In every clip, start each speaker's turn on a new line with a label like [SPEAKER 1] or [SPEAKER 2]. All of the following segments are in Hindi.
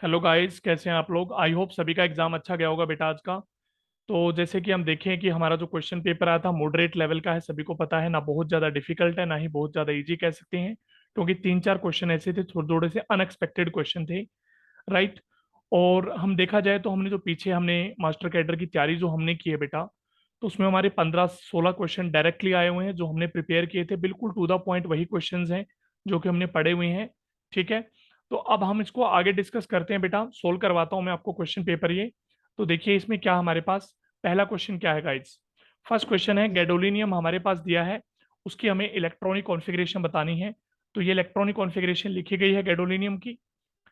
[SPEAKER 1] हेलो गाइस, कैसे हैं आप लोग। आई होप सभी का एग्जाम अच्छा गया होगा बेटा आज का। तो जैसे कि हम देखें कि हमारा जो क्वेश्चन पेपर आया था मॉडरेट लेवल का है, सभी को पता है ना, बहुत ज़्यादा डिफिकल्ट है ना ही बहुत ज़्यादा इजी कह सकते हैं। क्योंकि तीन चार क्वेश्चन ऐसे थे, थोड़े थोड़े से अनएक्सपेक्टेड क्वेश्चन थे। राइट। और हम देखा जाए तो हमने जो पीछे हमने मास्टर कैडर की तैयारी जो हमने की है बेटा, तो उसमें हमारे 15-16 क्वेश्चन डायरेक्टली आए हुए हैं जो हमने प्रिपेयर किए थे, बिल्कुल टू द पॉइंट वही क्वेश्चंस हैं जो कि हमने पढ़े हुए हैं। ठीक है। तो अब हम इसको आगे डिस्कस करते हैं बेटा, सोल्व करवाता हूँ मैं आपको क्वेश्चन पेपर ये। तो देखिए इसमें क्या हमारे पास पहला क्वेश्चन क्या है गाइड्स। फर्स्ट क्वेश्चन है गैडोलिनियम हमारे पास दिया है, उसकी हमें इलेक्ट्रॉनिक कॉन्फ़िगरेशन बतानी है। तो ये इलेक्ट्रॉनिक कॉन्फ़िगरेशन लिखी गई है गैडोलिनियम की।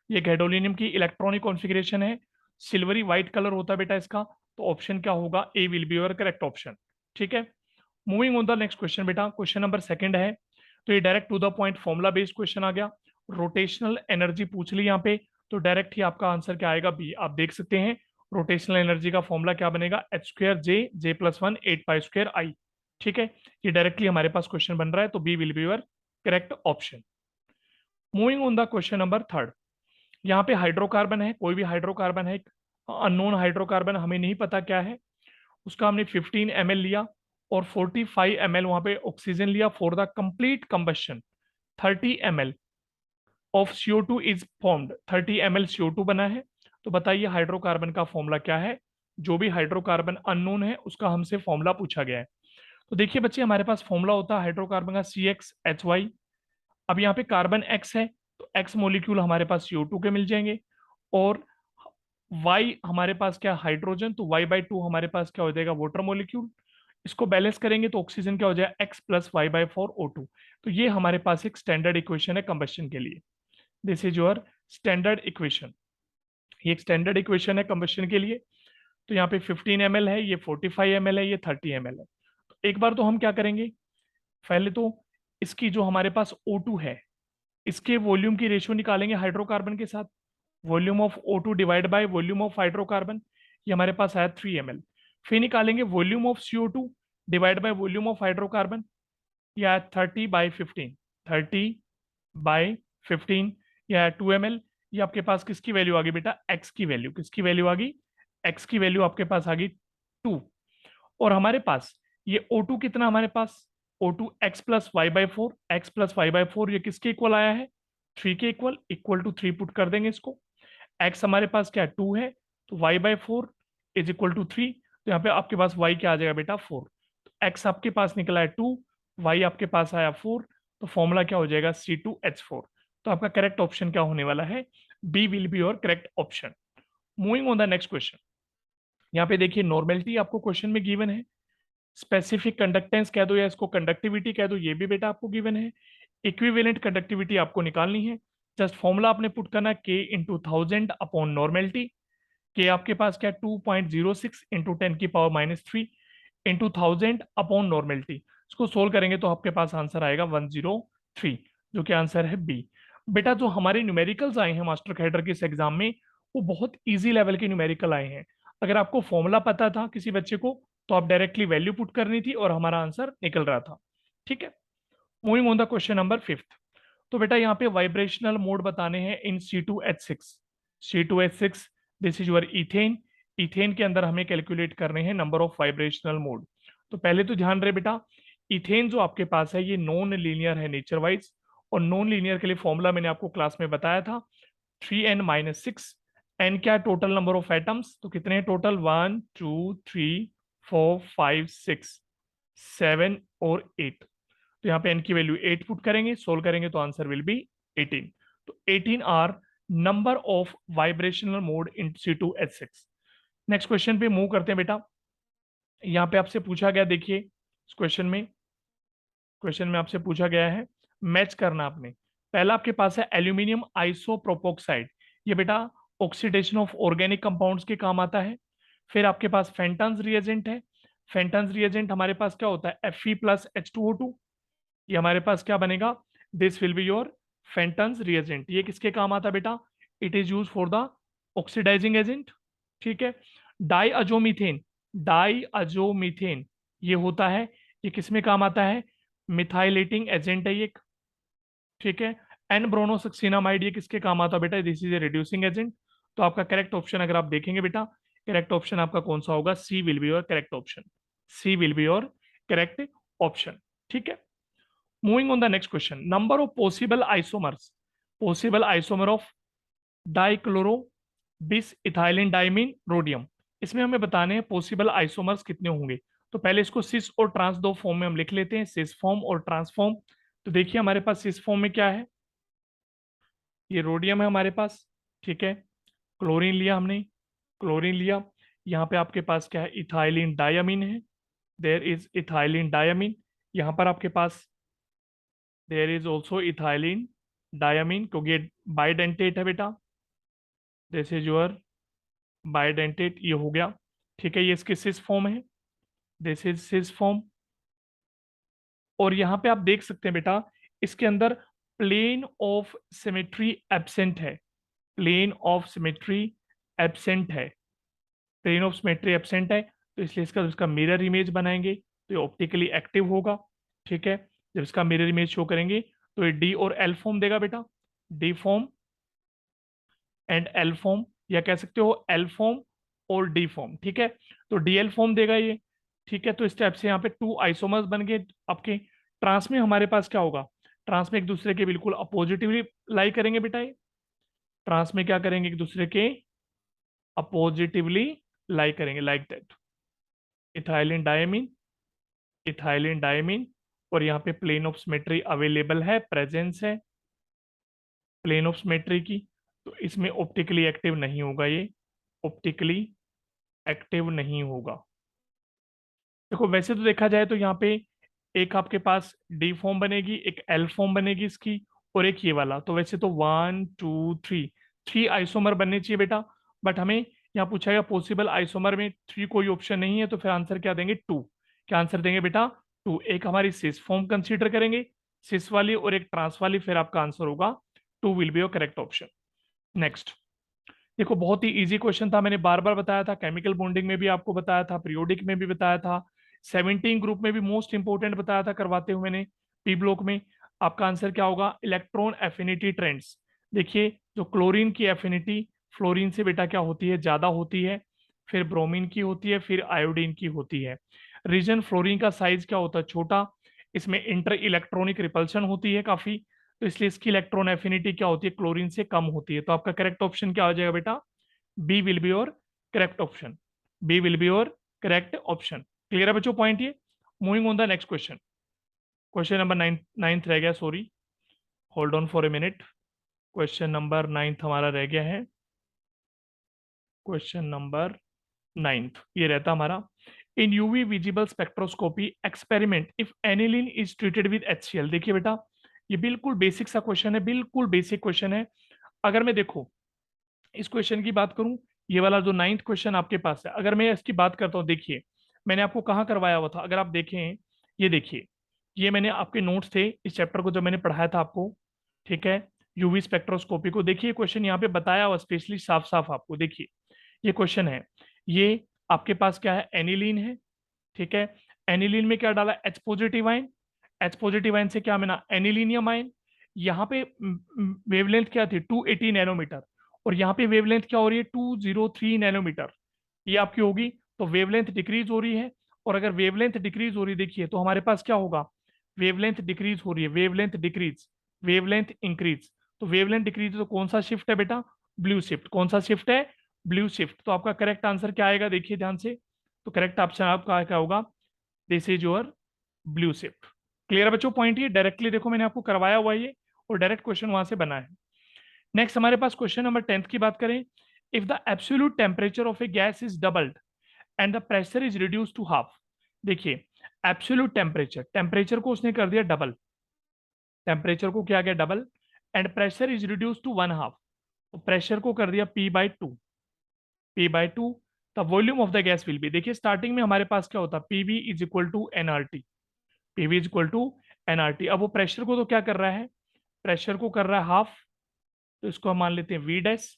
[SPEAKER 1] ये गैडोलिनियम की इलेक्ट्रॉनिक कॉन्फ़िगरेशन है। सिल्वरी व्हाइट कलर होता है बेटा इसका। तो ऑप्शन क्या होगा, A will be your correct option. ठीक है। Moving on the next question बेटा, क्वेश्चन नंबर सेकंड है। तो ये direct to the point formula based question आ गया। रोटेशनल एनर्जी पूछ ली यहाँ पे। तो डायरेक्ट ही आपका आंसर क्या आएगा, बी। आप देख सकते हैं रोटेशनल एनर्जी का फॉर्मूला क्या बनेगा, H square J J plus one eight pi square I. ठीक है। ये डायरेक्टली हमारे पास क्वेश्चन बन रहा है, तो B will be your correct option. Moving on the question number third. यहाँ पे हाइड्रोकार्बन है, कोई भी हाइड्रोकार्बन है, अननोन हाइड्रोकार्बन, हमें नहीं पता क्या है। उसका हमने 15 ml लिया और 45 ml वहां पे ऑक्सीजन लिया for the complete combustion. 30 ml of CO2 is formed, 30 ml CO2 बना है। तो बताइए हाइड्रोकार्बन का फॉर्मूला क्या है। जो भी हाइड्रोकार्बन अननोन है उसका हमसे फॉर्मूला पूछा गया है। तो देखिए बच्चे, हमारे पास फॉर्मूला होता है हाइड्रोकार्बन का CXHY। अब यहाँ पे कार्बन एक्स है, तो एक्स मोलिक्यूल हमारे पास CO2 के मिल जाएंगे। और वाई हमारे पास क्या, हाइड्रोजन, तो Y/2 हमारे पास क्या हो जाएगा, वाटर मोलिक्यूल। इसको बैलेंस करेंगे तो ऑक्सीजन क्या हो जाएगा, एक्स प्लस Y/4 O2। तो ये हमारे पास एक स्टैंडर्ड इक्वेशन है कंबशन के लिए। This is your standard equation. ये एक स्टैंडर्ड इक्वेशन है कंबशन के लिए। तो यहाँ पे 15 ml है, ये 45 ml है, ये 30 ml है। तो एक बार तो हम क्या करेंगे, पहले तो इसकी जो हमारे पास O2 है, इसके वॉल्यूम की रेशियो निकालेंगे हाइड्रोकार्बन के साथ। Volume of O2 divide by volume of hydrocarbon. ये हमारे पास आया 3 ml। फिर निकालेंगे volume of CO2 divide by volume of hydrocarbon. ये आया 30/15। 30/15। ये आया 2 ml। ये आपके पास किसकी वैल्यू आ गई बेटा, एक्स की वैल्यू। किसकी वैल्यू आ गई, एक्स की वैल्यू आपके पास आ गई 2। और हमारे पास ये O2 कितना, हमारे पास O2 x+y/4, x+y/4 ये किसके इक्वल आया है, 3 के इक्वल। इक्वल टू 3 पुट कर देंगे इसको। x हमारे पास क्या 2 है, तो y/4 इज इक्वल टू 3। तो यहाँ पे आपके पास y क्या आ जाएगा बेटा, 4। तो x आपके पास निकला है 2, y आपके पास आया 4। तो फॉर्मूला क्या हो जाएगा, C2H4। तो आपका करेक्ट ऑप्शन क्या होने वाला है, B will be your correct option. Moving on the next question. यहाँ पे देखिए नॉर्मेलिटी आपको क्वेश्चन में गिवन है। स्पेसिफिक कंडक्टेंस कह दो या इसको कंडक्टिविटी कह दो, ये भी बेटा आपको गिवन है। इक्विवेलेंट कंडक्टिविटी आपको निकालनी है। जस्ट फॉर्मूला आपने पुट करना है K/1000 अपॉन नॉर्मेलिटी। के आपके पास क्या 2.06 इंटू 10⁻³ इंटू 1000 अपॉन नॉर्मेलिटी। इसको सोल्व करेंगे तो आपके पास आंसर आएगा 103, जो कि आंसर है बी। बेटा जो हमारे न्यूमेरिकल्स आए हैं मास्टर कैडर के इस एग्जाम में, वो बहुत इजी लेवल के न्यूमेरिकल आए हैं। अगर आपको फॉर्मूला पता था किसी बच्चे को, तो आप डायरेक्टली वैल्यू पुट करनी थी और हमारा आंसर निकल रहा था। ठीक है। Moving on the question number fifth. तो बेटा यहाँ पे वाइब्रेशनल मोड बताने हैं इन C2H6। C2H6 this is your ethane. Ethane के अंदर हमें कैलकुलेट करने हैं नंबर ऑफ वाइब्रेशनल मोड। तो पहले तो ध्यान रहे बेटा, इथेन जो आपके पास है ये नॉन लीनियर है नेचर वाइज। और नॉन लीनियर के लिए फॉर्मूला मैंने आपको क्लास में बताया था, 3n-6। एन क्या टोटल नंबर ऑफ एटम्स, तो कितने हैं टोटल, 1 2 3 4 5 6 7 और 8। तो यहाँ पे एन की वैल्यू 8 पुट करेंगे, सोल्व करेंगे तो आंसर विल बी 18। तो 18 are number of vibrational mode in C2H6। Next question पे मूव करते हैं बेटा। यहाँ पे आपसे पूछा गया, देखिए इस क्वेश्चन में आपसे पूछा गया है, मैच करना आपने। पहला आपके पास है एल्यूमिनियम आइसोप्रोपोक्साइड। ये बेटा ऑक्सीडेशन ऑफ ऑर्गेनिक कंपाउंड्स के काम आता है। फिर आपके पास फेंटन्स रिएजेंट है। फेंटन्स रिएजेंट हमारे पास क्या होता है, Fe+H2O2। ये हमारे पास क्या बनेगा, this will be your Fenton's reagent. ये किसके काम आता है बेटा, it is use for the oxidising agent. ठीक है। डाई अजोमीथेन, डाई अजोमीथेन ये होता है, ये किस में काम आता है, मिथाइलेटिंग एजेंट है ये। ठीक है। एन ब्रोनोसक्सिनामाइड ये किसके काम आता है बेटा, this is a reducing agent. तो आपका करेक्ट ऑप्शन अगर आप देखेंगे बेटा, करेक्ट ऑप्शन आपका कौन सा होगा? C will be your correct option. C will be your correct option. ठीक है, moving on the next question, number of possible isomer of dichloro bis ethylene diamine rhodium. इसमें हमें बताने हैं पॉसिबल आइसोमर्स कितने होंगे। तो पहले इसको सिस और ट्रांस दो फॉर्म में हम लिख लेते हैं, सिस फॉर्म और ट्रांस फॉर्म। तो देखिए हमारे पास सिस फॉर्म में क्या है, ये रोडियम है हमारे पास, ठीक है। क्लोरीन लिया हमने, क्लोरीन लिया, यहाँ पे आपके पास क्या है, इथाइलिन डायमीन है, देयर इज इथाइलिन डायमीन। यहाँ पर आपके पास there is also ethylene diamine, क्योंकि ये बाइडेंटेट है बेटा, दिस इज योर बाइडेंटेट, ये हो गया, ठीक है। ये इसके सिस फॉर्म है, दिस इज सिस फॉर्म। और यहाँ पे आप देख सकते हैं बेटा, इसके अंदर प्लेन ऑफ सिमेट्री एब्सेंट है, प्लेन ऑफ सिमेट्री एब्सेंट है, प्लेन ऑफ सिमेट्री एब्सेंट है। तो इसलिए इसका मिरर इमेज बनाएंगे तो ये ऑप्टिकली एक्टिव होगा, ठीक है। जब इसका मिरर इमेज शो करेंगे तो ये डी और एल फॉर्म देगा बेटा, D form and L form, या कह सकते हो एल फॉर्म और डी फॉर्म, ठीक है। तो डीएल फॉर्म देगा ये, ठीक है। तो इस टाइप से यहाँ पे टू आइसोमर्स बन गए आपके। ट्रांस में हमारे पास क्या होगा, ट्रांस में एक दूसरे के बिल्कुल अपोजिटिवली लाई करेंगे बेटा, ये ट्रांस में क्या करेंगे, एक दूसरे के अपोजिटिवली लाई करेंगे, like that, ethylene diamine, ethylene diamine. और यहाँ पे प्लेन ऑफ सिमेट्री अवेलेबल है, प्रेजेंस है प्लेन ऑफ सिमेट्री की। तो इसमें ऑप्टिकली एक्टिव नहीं होगा, ये ऑप्टिकली एक्टिव नहीं होगा। देखो वैसे तो देखा जाए तो यहाँ पे एक आपके पास डी फॉर्म बनेगी, एक एल फॉर्म बनेगी इसकी, और एक ये वाला। तो वैसे तो 1 2 3 3 आइसोमर बनने चाहिए बेटा, बट हमें यहाँ पूछा गया पॉसिबल आइसोमर में 3 कोई ऑप्शन नहीं है, तो फिर आंसर क्या देंगे, 2। क्या आंसर देंगे बेटा, 2। एक हमारी सिस फॉर्म कंसीडर करेंगे, सिस वाली, और एक ट्रांस वाली, फिर आपका आंसर होगा 2 will be your correct option. Next देखो, बहुत ही इजी क्वेश्चन था, मैंने बार बार बताया था, केमिकल बॉन्डिंग में भी आपको बताया था, पीरियोडिक में भी बताया था, 17 ग्रुप में भी मोस्ट इंपोर्टेंट बताया था करवाते हुए मैंने पी ब्लॉक में। आपका आंसर क्या होगा, इलेक्ट्रॉन एफिनिटी ट्रेंड्स। देखिए जो क्लोरीन की एफिनिटी फ्लोरीन से बेटा क्या होती है, ज्यादा होती है, फिर ब्रोमीन की होती है, फिर आयोडीन की होती है। रीजन फ्लोरीन का साइज क्या होता है, छोटा, इसमें इंटर इलेक्ट्रॉनिक रिपल्शन होती है काफी, तो इसलिए इसकी इलेक्ट्रॉन एफिनिटी क्या होती है, क्लोरीन से कम होती है। तो आपका करेक्ट ऑप्शन क्या हो जाएगा बेटा, B will be your correct option, B will be your correct option. Clear है बच्चों पॉइंट ये। Moving on the next question, question number ninth रह गया, sorry, hold on for a minute. Question number ninth हमारा रह गया है, क्वेश्चन नंबर नाइन्थ ये रहता हमारा, in UV visible spectroscopy experiment if aniline is treated with HCl। देखिए बेटा ये बिल्कुल बेसिक सा क्वेश्चन है, बिल्कुल बेसिक क्वेश्चन है। अगर मैं देखो इस क्वेश्चन की बात करूं, ये वाला जो नाइन्थ क्वेश्चन आपके पास है, अगर मैं इसकी बात करता हूं, देखिए मैंने आपको कहाँ करवाया हुआ था, अगर आप देखें, ये देखिए, ये मैंने आपके नोट्स थे इस चैप्टर को जब मैंने पढ़ाया था आपको, ठीक है, यूवी स्पेक्ट्रोस्कोपी को। देखिए क्वेश्चन यहाँ पे बताया हुआ स्पेशली साफ साफ आपको, देखिए ये क्वेश्चन है, ये आपके पास क्या है, एनिलीन है, ठीक है। एनिलीन में क्या डाला, H positive ion, H positive ion से क्या बना, एनिलीनियम आयन। यहाँ पे वेवलेंथ क्या थी, 280 नैनोमीटर, और यहाँ पे वेवलेंथ क्या हो रही है, 203 नैनोमीटर, ये आपकी होगी। तो वेवलेंथ डिक्रीज हो रही है, और अगर वेवलेंथ डिक्रीज हो रही है, देखिए तो हमारे पास क्या होगा, वेवलेंथ डिक्रीज हो रही है, वेवलेंथ डिक्रीज, वेवलेंथ इंक्रीज। तो वेवलेंथ डिक्रीज तो कौन सा शिफ्ट है बेटा, ब्लू शिफ्ट। कौन सा शिफ्ट है, ब्लू शिफ्ट। तो आपका करेक्ट आंसर क्या आएगा, देखिए ध्यान से, तो करेक्ट ऑप्शन आपका क्या होगा, this is your blue shift. Clear है बच्चों पॉइंट, ये डायरेक्टली देखो मैंने आपको करवाया हुआ है ये, और डायरेक्ट क्वेश्चन वहां से बना है। नेक्स्ट हमारे पास क्वेश्चन नंबर 10 की बात करें, if the absolute temperature of a gas is doubled and the pressure is reduce to half. देखिए एब्सोल्यूट टेम्परेचर, टेम्परेचर को उसने कर दिया डबल, टेम्परेचर को क्या गया double, and pressure is reduce to 1/2, तो प्रेशर को कर दिया P/2, P/2, the volume of the gas will be. देखिए स्टार्टिंग में हमारे पास क्या होता है, PV is equal to NRT, PV is equal to NRT. अब वो प्रेशर को तो क्या कर रहा है, प्रेशर को कर रहा है हाफ, तो इसको हम मान लेते हैं V dash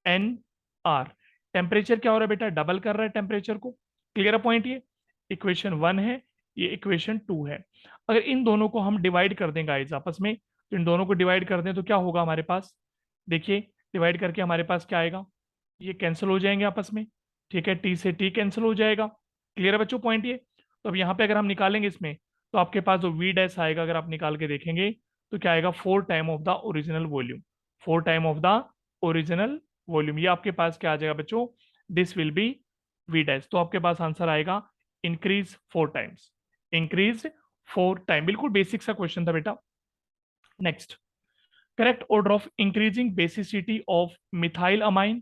[SPEAKER 1] N R. Temperature क्या हो रहा है बेटा, डबल कर रहा है टेम्परेचर को। क्लियर है पॉइंट ये, इक्वेशन 1 है, ये इक्वेशन 2 है। अगर इन दोनों को हम डिवाइड कर दें गाइस आपस में, तो इन दोनों को डिवाइड कर दें तो क्या होगा हमारे पास, देखिए डिवाइड करके हमारे पास क्या आएगा, ये कैंसिल हो जाएंगे आपस में, ठीक है, टी से टी कैंसिल हो जाएगा। क्लियर है बच्चों पॉइंट ये? तो अब यहाँ पे अगर हम निकालेंगे इसमें, तो आपके पास जो वी डैश आएगा अगर आप निकाल के देखेंगे तो क्या आएगा, 4 time of the original volume, 4 time of the original volume. ये आपके पास क्या आ जाएगा बच्चों, this will be V dash. तो आपके पास आंसर आएगा इंक्रीज 4 टाइम्स, इंक्रीज 4 टाइम। बिल्कुल बेसिक सा क्वेश्चन था बेटा। Next, correct order of increasing basicity of methyl amine,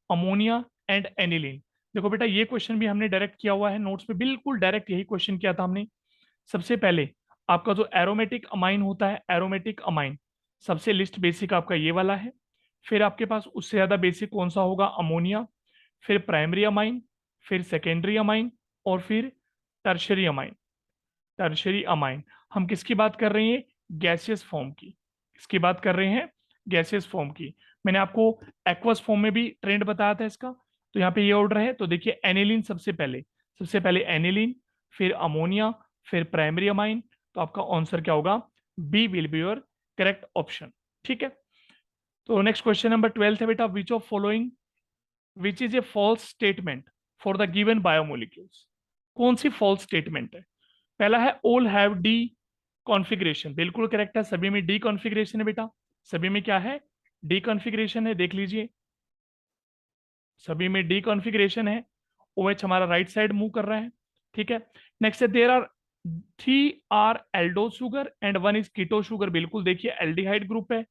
[SPEAKER 1] ammonia and aniline. देखो बेटा ये क्वेश्चन भी हमने डायरेक्ट किया हुआ है नोट्स में, बिल्कुल डायरेक्ट यही क्वेश्चन किया था हमने। सबसे पहले आपका जो एरोमेटिक अमाइन होता है, एरोमेटिक अमाइन सबसे लिस्ट बेसिक आपका ये वाला है। फिर आपके पास उससे ज्यादा बेसिक कौन सा होगा, अमोनिया, फिर प्राइमरी अमाइन, फिर सेकेंडरी अमाइन, और फिर टर्शरी अमाइन। टर्शरी अमाइन हम किसकी बात कर रहे हैं, गैसियस फॉर्म की। किसकी बात कर रहे हैं, गैसियस फॉर्म की। मैंने आपको एक्वस फॉर्म में भी ट्रेंड बताया था इसका। तो यहाँ पे ये ऑर्डर है, तो देखिए एनिलीन सबसे पहले, सबसे पहले एनिलीन, फिर अमोनिया, फिर प्राइमरी अमाइन। तो आपका आंसर क्या होगा, B will be your correct option. ठीक है, तो नेक्स्ट क्वेश्चन नंबर 12 है बेटा, which of following, which is a false statement for the given biomolecules. कौन सी फॉल्स स्टेटमेंट है? पहला है ऑल हैव डी कॉन्फ़िगरेशन, बिल्कुल करेक्ट है, सभी में डी कॉन्फ़िगरेशन है बेटा। सभी में क्या है, डी कॉन्फ़िगरेशन है, देख लीजिए सभी में डी कॉन्फ़िगरेशन है। OH हमारा राइट साइड मूव कर रहा है, ठीक है। नेक्स्ट है there are 3 are aldo sugar and 1 is keto sugar. बिल्कुल देखिए एल्डिहाइड ग्रुप है,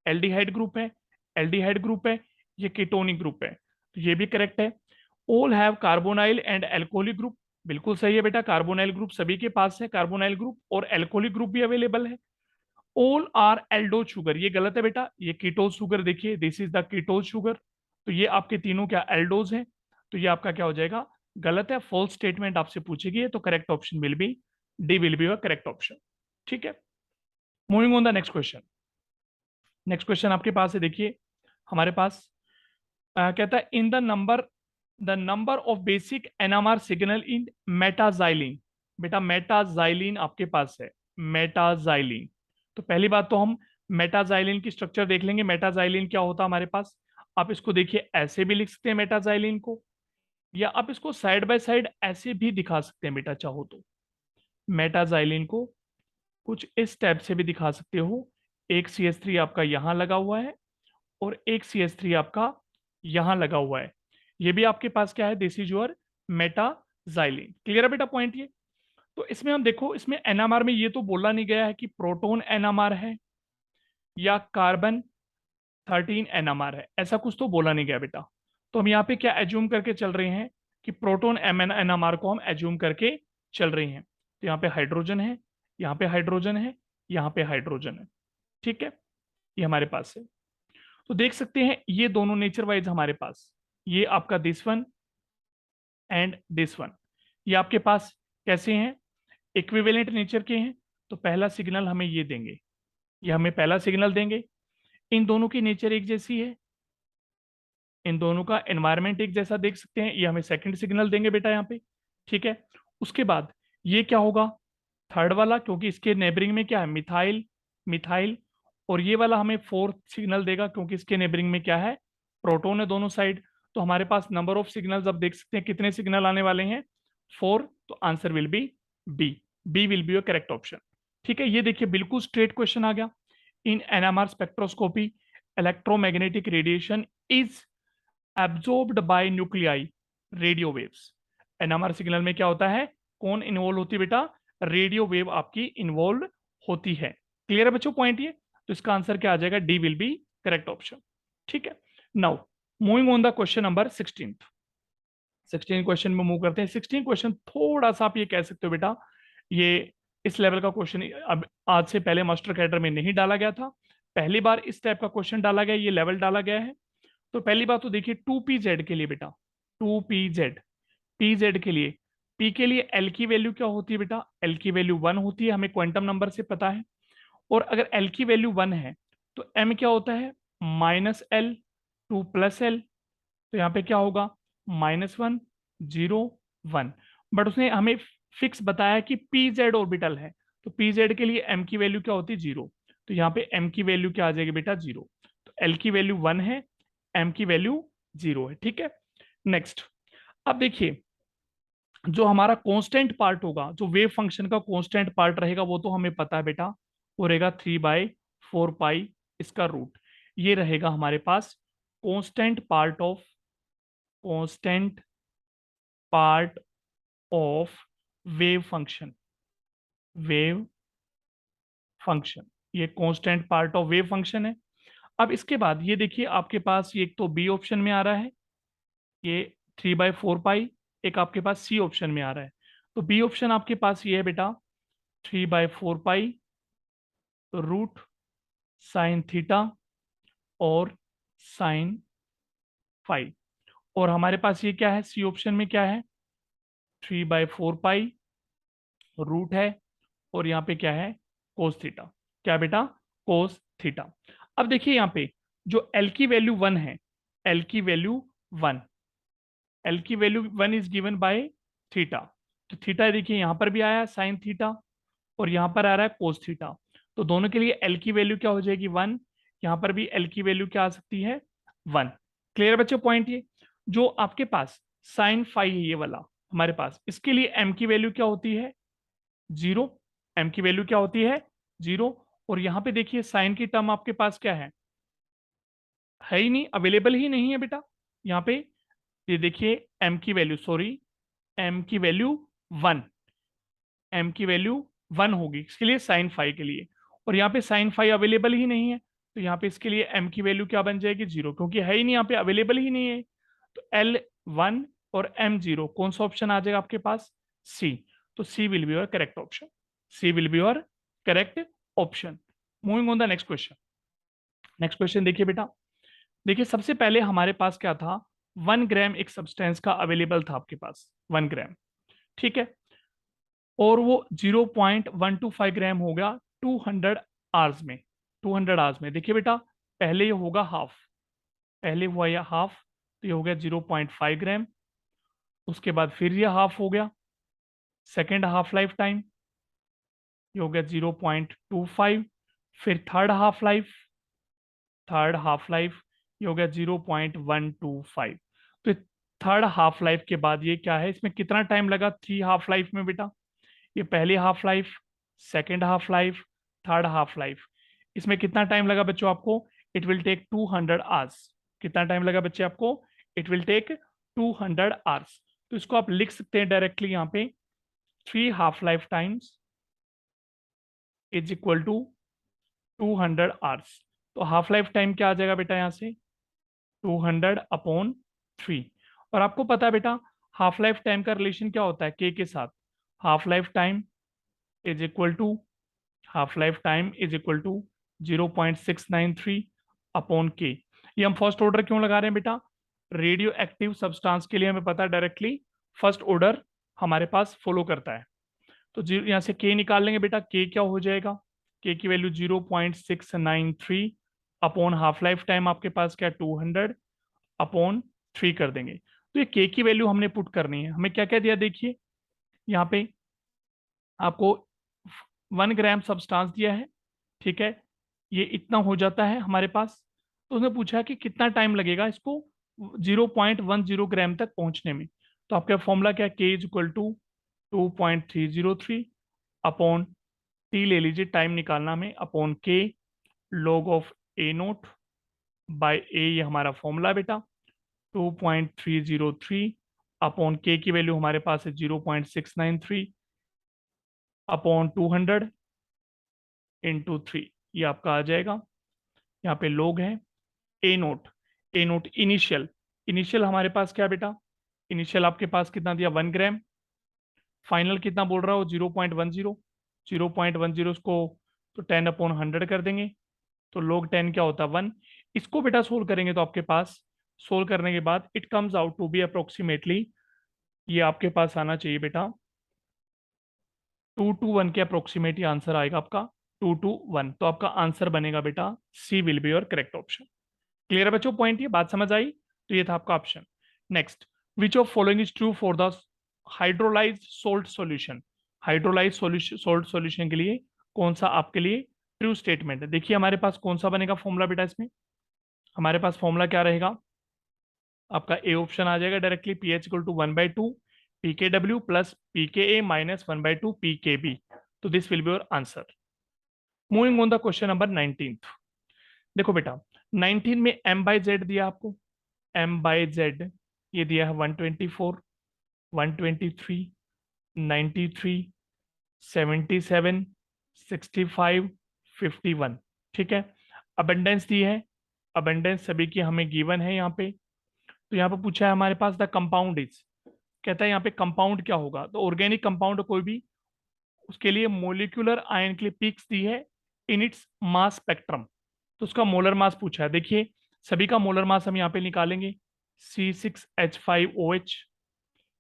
[SPEAKER 1] एल्डिहाइड ग्रुप है, एल्डिहाइड ग्रुप है, ये कीटोनिक ग्रुप है, तो ये भी करेक्ट है। All have carbonyl and alcoholic group, बिल्कुल सही है बेटा, कार्बोनाइल ग्रुप सभी के पास है, कार्बोनाइल ग्रुप और एल्कोहलिक ग्रुप भी अवेलेबल है। ऑल आर एल्डो शुगर, ये गलत है बेटा, ये कीटोज शुगर देखिए, दिस इज द कीटोज शुगर। तो ये आपके तीनों क्या एल्डोज हैं, तो ये आपका क्या हो जाएगा, गलत है। फॉल्स स्टेटमेंट आपसे पूछेगी तो correct option will be D, will be your correct option. ठीक है, moving on the next question. Next question आपके पास है, देखिए हमारे पास कहता है in the number of basic NMR signal in metaxylene. बेटा मेटाजाइलिन आपके पास है, मेटाजाइलिन। तो पहली बात तो हम मेटाजाइलिन की स्ट्रक्चर देख लेंगे। मेटाजाइलिन क्या होता है हमारे पास, आप इसको देखिए ऐसे भी लिख सकते हैं मेटाजाइलिन को, या आप इसको साइड बाय साइड ऐसे भी दिखा सकते हैं बेटा चाहो तो। मेटाजाइलिन को कुछ इस टाइप से भी दिखा सकते हो, एक CH3 आपका यहां लगा हुआ है और एक CH3 आपका यहां लगा हुआ है। ये भी आपके पास क्या है, दिस इज योर मेटाजाइलिन। क्लियर है बेटा पॉइंट ये? तो इसमें हम देखो, इसमें एनएमआर में ये तो बोला नहीं गया है कि प्रोटॉन एनएमआर है या कार्बन 13 एनएमआर है, ऐसा कुछ तो बोला नहीं गया बेटा। तो हम यहाँ पे क्या एज्यूम करके चल रहे हैं कि प्रोटॉन एनएमआर को हम एज्यूम करके चल रहे हैं। तो यहाँ पे हाइड्रोजन है, यहाँ पे हाइड्रोजन है, यहाँ पे हाइड्रोजन है, ठीक है, ये हमारे पास है। तो देख सकते हैं ये दोनों नेचर वाइज हमारे पास, ये आपका this one and this one, ये आपके पास कैसे हैं, इक्विवेलेंट नेचर के हैं। तो पहला सिग्नल हमें ये देंगे, ये हमें पहला सिग्नल देंगे। इन दोनों की नेचर एक जैसी है, इन दोनों का एनवायरमेंट एक जैसा देख सकते हैं, ये हमें सेकंड सिग्नल देंगे बेटा यहाँ पे, ठीक है। उसके बाद ये क्या होगा, थर्ड वाला, क्योंकि इसके नेबरिंग में क्या है, मिथाइल, मिथाइल। और ये वाला हमें फोर्थ सिग्नल देगा, क्योंकि इसके नेबरिंग में क्या है, प्रोटॉन है दोनों साइड। तो हमारे पास नंबर ऑफ सिग्नल्स अब देख सकते हैं कितने सिग्नल आने वाले हैं, 4। तो answer will be B, B will be your correct option. ठीक है, ये देखिए बिल्कुल स्ट्रेट क्वेश्चन आ गया। In NMR spectroscopy electromagnetic radiation is absorbed by nuclei radio waves. NMR signal में क्या होता है, कौन इन्वॉल्व होती है बेटा, रेडियो वेव आपकी इन्वॉल्व होती है। क्लियर है बच्चों पॉइंट ये? तो इसका आंसर क्या आ जाएगा, D will B correct option. ठीक है, now moving on the question number 16 question में मूव करते हैं। 16 क्वेश्चन थोड़ा सा आप ये कह सकते हो बेटा, ये इस लेवल का क्वेश्चन अब आज से पहले मास्टर कैडर में नहीं डाला गया था, पहली बार इस टाइप का क्वेश्चन डाला गया, ये लेवल डाला गया है। तो पहली बात तो देखिए 2pz के लिए बेटा, 2pz, pz के लिए, p के लिए l की वैल्यू क्या होती है बेटा, l की वैल्यू 1 होती है, हमें क्वांटम नंबर से पता है। और अगर l की वैल्यू 1 है तो m क्या होता है, -l, 2 + l। तो यहाँ पे क्या होगा, -1 0 1। बट उसने हमें फिक्स बताया कि pz ऑर्बिटल है, तो pz के लिए m की वैल्यू क्या होती है, 0। तो यहाँ पे m की वैल्यू क्या आ जाएगी बेटा, 0। तो l की वैल्यू 1 है, m की वैल्यू 0 है, ठीक है। नेक्स्ट, अब देखिए जो हमारा कांस्टेंट पार्ट होगा, जो वेव फंक्शन का कांस्टेंट पार्ट रहेगा, वो तो हमें पता है बेटा, वो रहेगा 3/4 पाई इसका रूट। ये रहेगा हमारे पास constant part of wave function. Wave function, ये constant part of wave function है। अब इसके बाद ये देखिए आपके पास ये एक तो बी ऑप्शन में आ रहा है, ये 3/4 पाई, एक आपके पास सी ऑप्शन में आ रहा है। तो बी ऑप्शन आपके पास ये है बेटा 3/4 पाई रूट साइन थीटा और साइन फाई। और हमारे पास ये क्या है, सी ऑप्शन में क्या है, 3/4 पाई रूट है, और यहाँ पे क्या है, कोस थीटा। क्या बेटा, कोस थीटा। अब देखिए यहाँ पे जो एल की वैल्यू 1 है, एल की वैल्यू 1, एल की value 1 is given by theta. तो थीटा देखिए यहाँ पर भी आया साइन थीटा, और यहाँ पर आ रहा है कोस थीटा। तो दोनों के लिए एल की वैल्यू क्या हो जाएगी, 1। यहाँ पर भी एल की वैल्यू क्या आ सकती है, 1। क्लियर बच्चों पॉइंट ये। जो आपके पास साइन फाई है ये वाला हमारे पास, इसके लिए एम की वैल्यू क्या होती है, 0। एम की वैल्यू क्या होती है, 0। और यहाँ पे देखिए साइन की टर्म आपके पास क्या है ही नहीं, अवेलेबल ही नहीं है बेटा। यहाँ पे ये देखिए एम की वैल्यू, सॉरी, एम की वैल्यू 1, एम की वैल्यू 1 होगी इसके लिए साइन फाई के लिए, और यहाँ पे साइन फाई अवेलेबल ही नहीं है। तो यहाँ पे इसके लिए एम की वैल्यू क्या बन जाएगी, 0, क्योंकि है ही नहीं, यहाँ पे अवेलेबल ही नहीं है। तो L1 और M0 कौन सा ऑप्शन आ जाएगा आपके पास, सी। तो C will be your correct option, C will be your correct option. Moving on the next question. Next question देखिए बेटा, देखिए सबसे पहले हमारे पास क्या था, 1 ग्राम एक सब्सटेंस का अवेलेबल था आपके पास, 1 ग्राम, ठीक है। और वो 0.125 ग्राम हो गया 200 आवर्स में, 200 आवर्स में। देखिए बेटा पहले ये होगा हाफ, पहले हुआ यह हाफ, तो ये हो गया 0.5 ग्राम। उसके बाद फिर ये हाफ हो गया, सेकेंड हाफ लाइफ टाइम ये हो गया 0.25। फिर थर्ड हाफ लाइफ ये हो गया 0.125। तो थर्ड हाफ लाइफ के बाद ये क्या है, इसमें कितना टाइम लगा 3 हाफ लाइफ में बेटा, ये पहली half life, second half life, third half life, इसमें कितना टाइम लगा बच्चों आपको, इट विल टेक 200 आवर्स। कितना टाइम लगा बच्चे आपको, इट विल टेक 200 आवर्स। तो इसको आप लिख सकते हैं डायरेक्टली यहाँ पे, 3 half life times is equal to 200 hours. तो हाफ लाइफ टाइम क्या आ जाएगा बेटा यहाँ से, 200/3। और आपको पता है बेटा हाफ लाइफ टाइम का रिलेशन क्या होता है के साथ, half life time is equal to half life time is equal to 0.693/K। ये हम फर्स्ट ऑर्डर क्यों लगा रहे हैं बेटा, रेडियो एक्टिव सब्सटेंस के लिए हमें पता है डायरेक्टली फर्स्ट ऑर्डर हमारे पास फॉलो करता है। तो यहाँ से के निकाल लेंगे बेटा, के क्या हो जाएगा, के की वैल्यू 0.693 हाफ लाइफ टाइम आपके पास क्या 200/3 कर देंगे। तो ये के की वैल्यू हमने पुट करनी है, हमें क्या क्या दिया देखिए, यहाँ पे आपको 1 ग्राम सब्सटेंस दिया है, ठीक है, ये इतना हो जाता है हमारे पास। तो उसने पूछा कि कितना टाइम लगेगा इसको 0.10 ग्राम तक पहुंचने में। तो आपका फॉर्मूला क्या है, के इज इक्वल टू 2.303/टी ले लीजिए, टाइम निकालना में, अपॉन के log ऑफ A0 बाय ए, ये हमारा फॉर्मूला बेटा। 2.303/के की वैल्यू हमारे पास है 0.693/200 × 3, ये आपका आ जाएगा। यहाँ पे लोग हैं A0, A0 इनिशियल, इनिशियल हमारे पास क्या बेटा, इनिशियल आपके पास कितना दिया 1 ग्राम, फाइनल कितना बोल रहा हो 0.10, 0.10 को तो 10/100 कर देंगे, तो log 10 क्या होता है 1। इसको बेटा सोल्व करेंगे तो आपके पास, सोल्व करने के बाद it comes out to be approximately, ये आपके पास आना चाहिए बेटा 2 to 1 के अप्रोक्सीमेट ये आंसर आएगा आपका 2 to 1। तो आपका आंसर बनेगा बेटा C will be your correct option. Clear है बच्चों पॉइंट, ये बात समझ आई। तो ये था आपका option. Next, which of following is true for the hydrolyse salt solution. Hydrolyse salt solution के लिए कौन सा आपके लिए ट्रू स्टेटमेंट है। देखिए हमारे पास कौन सा बनेगा फॉर्मूला बेटा, इसमें हमारे पास फॉर्मूला क्या रहेगा, आपका ए ऑप्शन आ जाएगा directly, P H equal to 1/2 P K W plus P K A minus 1/2 P K B. तो this will be your answer. Moving on the question number 19। देखो बेटा 19 में m बाई जेड दिया आपको, m बाई जेड ये दिया है 124, 123, 93, 77, 65, 51। ठीक है, अबंडेंस दी है, अबंडेंस सभी की हमें गिवन है यहाँ पे। तो यहाँ पे पूछा है हमारे पास द कंपाउंड इज, कहता है यहाँ पे कंपाउंड क्या होगा, तो ऑर्गेनिक कंपाउंड कोई भी, उसके लिए मोलिकुलर आयन के लिए पिक्स दी है इन इट्स मास स्पेक्ट्रम। तो उसका मोलर मास पूछा है। देखिए सभी का मोलर मास हम यहाँ पे निकालेंगे, C6H5OH,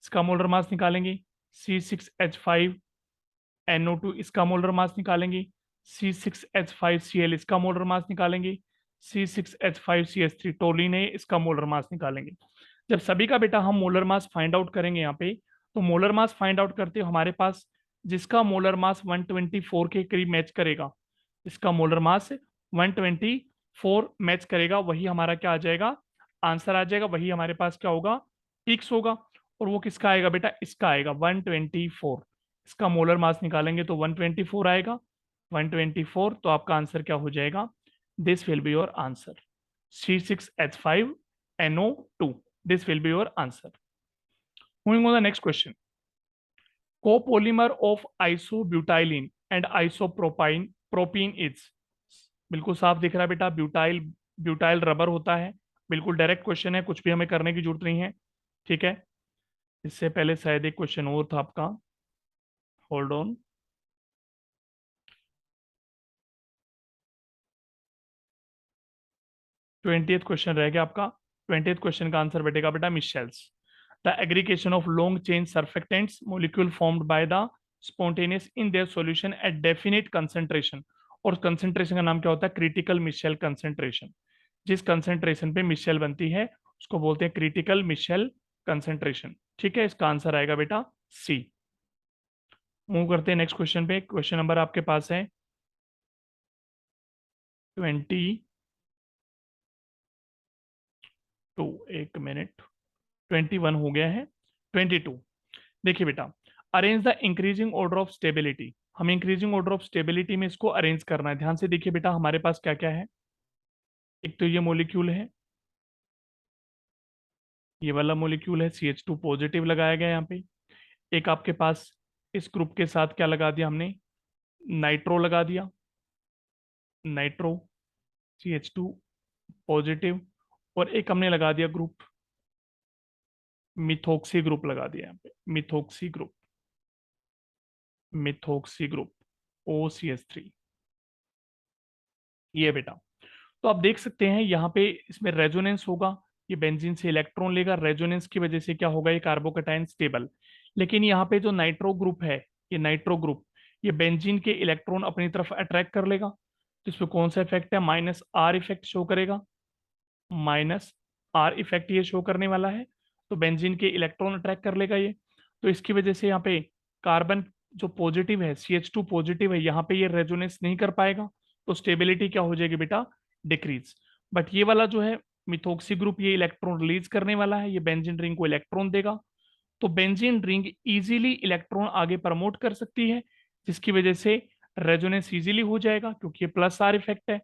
[SPEAKER 1] इसका मोलर मास निकालेंगे, C6H5NO2 इसका मोलर मास निकालेंगे, C6H5Cl इसका मोलर मास निकालेंगे, C6H5CH3 टोलिन है इसका मोलर मास निकालेंगे। जब सभी का बेटा हम मोलर मास फाइंड आउट करेंगे यहाँ पे, तो मोलर मास फाइंड आउट करते हो हमारे पास जिसका मोलर मास 124 के करीब मैच करेगा, इसका मोलर मास 124 मैच करेगा, वही हमारा क्या आ जाएगा, आंसर आ जाएगा। वही हमारे पास क्या होगा, पिक्स होगा। और वो किसका आएगा बेटा, इसका आएगा 124। इसका मोलर मास निकालेंगे तो 124 आएगा, 124। तो आपका आंसर क्या हो जाएगा, this will be your answer, C6H5NO2, this will be your answer. Moving on the next question, copolymer of isobutylene and isopropyne propene is, बिल्कुल साफ दिख रहा है बेटा, ब्यूटाइल, ब्यूटाइल रबर होता है। बिल्कुल डायरेक्ट क्वेश्चन है, कुछ भी हमें करने की जरूरत नहीं है। ठीक है, इससे पहले शायद एक क्वेश्चन और था आपका, होल्ड ऑन, 20th क्वेश्चन रह गया आपका। 20th क्वेश्चन का आंसर बैठेगा बेटा Michels, the aggregation of long chain surfactants molecule formed by the spontaneous in their solution at definite concentration. और कंसंट्रेशन का नाम क्या होता है, क्रिटिकल मिशेल कंसंट्रेशन। जिस कंसंट्रेशन पे मिशेल बनती है उसको बोलते हैं क्रिटिकल मिशेल कंसंट्रेशन। ठीक है, इसका आंसर आएगा बेटा सी। मूव करते हैं नेक्स्ट क्वेश्चन पे। क्वेश्चन नंबर आपके पास है 22, एक मिनट, 21 हो गया है, 22। देखिए बेटा, arrange the increasing order of stability, हमें इंक्रीजिंग ऑर्डर ऑफ स्टेबिलिटी में इसको अरेंज करना है। ध्यान से देखिए बेटा, हमारे पास क्या क्या है। एक तो ये मोलिक्यूल है, ये वाला मोलिक्यूल है, CH2 पॉजिटिव लगाया गया यहाँ पे। एक आपके पास इस ग्रुप के साथ क्या लगा दिया हमने, नाइट्रो लगा दिया, नाइट्रो CH2 पॉजिटिव। और एक हमने लगा दिया ग्रुप, मिथोक्सी ग्रुप लगा दिया यहाँ पे, methoxy group, methoxy group OCH3। ये बेटा, तो आप देख सकते हैं यहाँ पे इसमें रेजोनेंस होगा, ये बेंजीन से इलेक्ट्रॉन लेगा, रेजोनेंस की वजह से क्या होगा, ये कार्बोकैटायन स्टेबल। लेकिन यहाँ पे जो नाइट्रो ग्रुप है, ये नाइट्रो ग्रुप, ये बेंजीन के इलेक्ट्रॉन अपनी तरफ अट्रैक्ट कर लेगा। तो इसमें कौन सा इफेक्ट है, -R इफेक्ट शो करेगा, -R इफेक्ट ये शो करने वाला है। तो बेंजीन के इलेक्ट्रॉन अट्रैक्ट कर लेगा ये। तो इसकी वजह से यहाँ पे कार्बन जो पॉजिटिव है, CH2 पॉजिटिव है, यहाँ पे ये रेजोनेंस नहीं कर पाएगा। तो स्टेबिलिटी क्या हो जाएगी बेटा, डिक्रीज। बट ये वाला जो है मिथोक्सी ग्रुप, ये इलेक्ट्रॉन रिलीज करने वाला है, ये बेंजीन रिंग को इलेक्ट्रॉन देगा। तो बेंजीन रिंग इजीली इलेक्ट्रॉन आगे प्रमोट कर सकती है, जिसकी वजह से रेजोनेंस इजीली हो जाएगा, क्योंकि ये +R इफेक्ट है।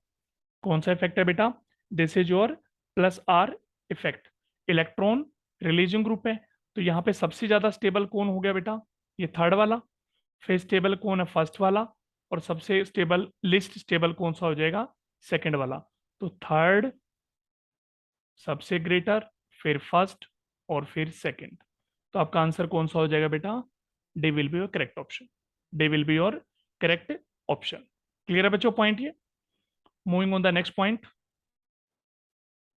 [SPEAKER 1] कौन सा इफेक्ट है बेटा, this is your +R effect. Electron releasing group है, तो यहाँ पे सबसे ज्यादा स्टेबल कौन हो गया बेटा, ये थर्ड वाला। फिर स्टेबल कौन है, फर्स्ट वाला। और सबसे स्टेबल, लिस्ट स्टेबल कौन सा हो जाएगा, सेकंड वाला। तो थर्ड सबसे ग्रेटर, फिर फर्स्ट, और फिर सेकंड। तो आपका आंसर कौन सा हो जाएगा बेटा, D will be your correct option, D will be your correct option. Clear है बच्चों पॉइंट ये। Moving on the next point,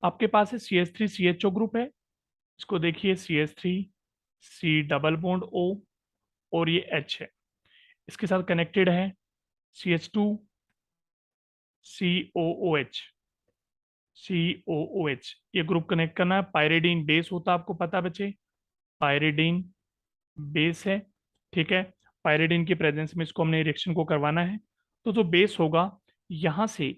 [SPEAKER 1] आपके पास है CH3CHO ग्रुप है। इसको देखिए, CH3 C double bond O, और ये H है, इसके साथ कनेक्टेड है CH2 COOH, COOH। ये ग्रुप कनेक्ट करना है, पायरिडीन बेस होता है, आपको पता है बच्चे, पायरिडीन बेस है। ठीक है, पायरिडीन की प्रेजेंस में इसको हमने रिएक्शन को करवाना है। तो जो बेस होगा, यहाँ से,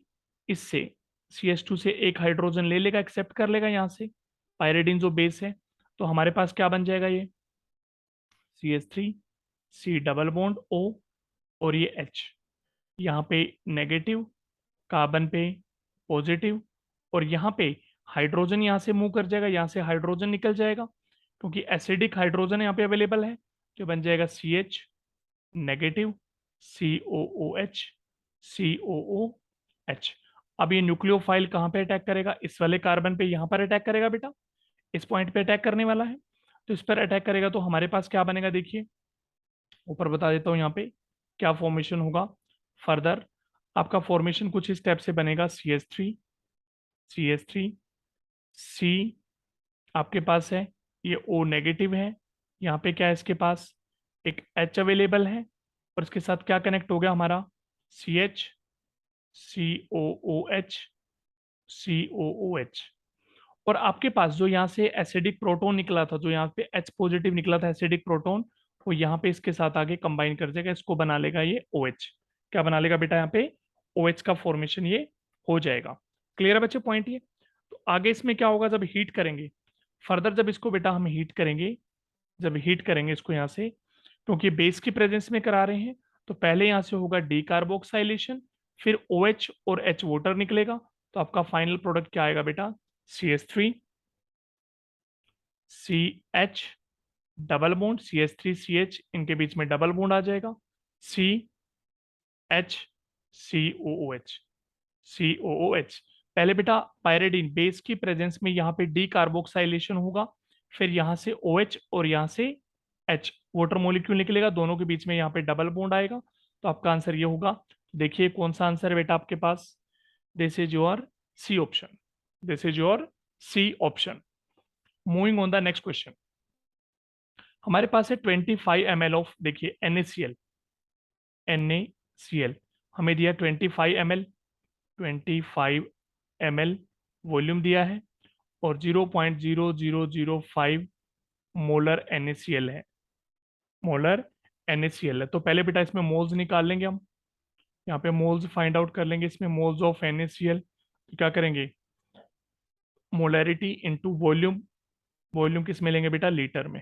[SPEAKER 1] इससे CH2 से एक हाइड्रोजन ले लेगा, एक्सेप्ट कर लेगा यहाँ से, पायरिडीन जो बेस है, तो हमारे पास क्या बन जाएगा ये CH3 C double bond O और ये H, यहाँ पे नेगेटिव, कार्बन पे पॉजिटिव, और यहाँ पे हाइड्रोजन यहाँ से मूव कर जाएगा, यहाँ से हाइड्रोजन निकल जाएगा क्योंकि एसिडिक हाइड्रोजन यहाँ पे अवेलेबल है, तो बन जाएगा CH नेगेटिव COOH COOH। अब ये न्यूक्लियोफाइल कहाँ पे अटैक करेगा, इस वाले कार्बन पे यहाँ पर अटैक करेगा बेटा, इस पॉइंट पे अटैक करने वाला है। तो इस पर अटैक करेगा तो हमारे पास क्या बनेगा, देखिए ऊपर बता देता हूँ यहाँ पे क्या फॉर्मेशन होगा। फर्दर आपका फॉर्मेशन कुछ इस टाइप से बनेगा, CH3 C आपके पास है, ये O नेगेटिव है, यहाँ पे क्या है इसके पास एक H अवेलेबल है, और इसके साथ क्या कनेक्ट हो गया हमारा CH COOH COOH। और आपके पास जो यहाँ से एसिडिक प्रोटॉन निकला था, जो यहाँ पे H पॉजिटिव निकला था एसिडिक प्रोटॉन, वो यहाँ पे इसके साथ आगे कंबाइन कर जाएगा, इसको बना लेगा ये OH। क्या बना लेगा बेटा, यहाँ पे OH का फॉर्मेशन ये हो जाएगा। क्लियर है बच्चे पॉइंट ये। तो आगे इसमें क्या होगा, जब हीट करेंगे फर्दर, जब इसको बेटा हम हीट करेंगे, जब हीट करेंगे इसको यहाँ से, क्योंकि बेस की प्रेजेंस में करा रहे हैं, तो पहले यहाँ से होगा डीकार्बोक्साइलेशन, फिर OH और H वाटर निकलेगा, तो आपका फाइनल प्रोडक्ट क्या आएगा बेटा, CH3 CH double bond, CH3 CH इनके बीच में डबल बॉन्ड आ जाएगा, CH COOH COOH। पहले बेटा पायरिडीन बेस की प्रेजेंस में यहाँ पे डीकार्बोक्साइलेशन होगा, फिर यहाँ से OH और यहाँ से H वाटर मॉलिक्यूल निकलेगा, दोनों के बीच में यहाँ पे डबल बॉन्ड आएगा, तो आपका आंसर ये होगा। देखिए कौन सा आंसर है बेटा आपके पास, this is your C option, this is your C option. Moving on the next question, हमारे पास है 25 ml ऑफ, देखिए NaCl हमें दिया 25 ml, 25 ml वॉल्यूम दिया है, और 0.0005 मोलर NaCl है, मोलर NaCl है। तो पहले बेटा इसमें मोल्स निकाल लेंगे हम, यहाँ पे मोल्स फाइंड आउट कर लेंगे, इसमें मोल्स ऑफ NaCl, तो क्या करेंगे मोलैरिटी इंटू वॉल्यूम, वॉल्यूम किस में लेंगे बेटा लीटर में,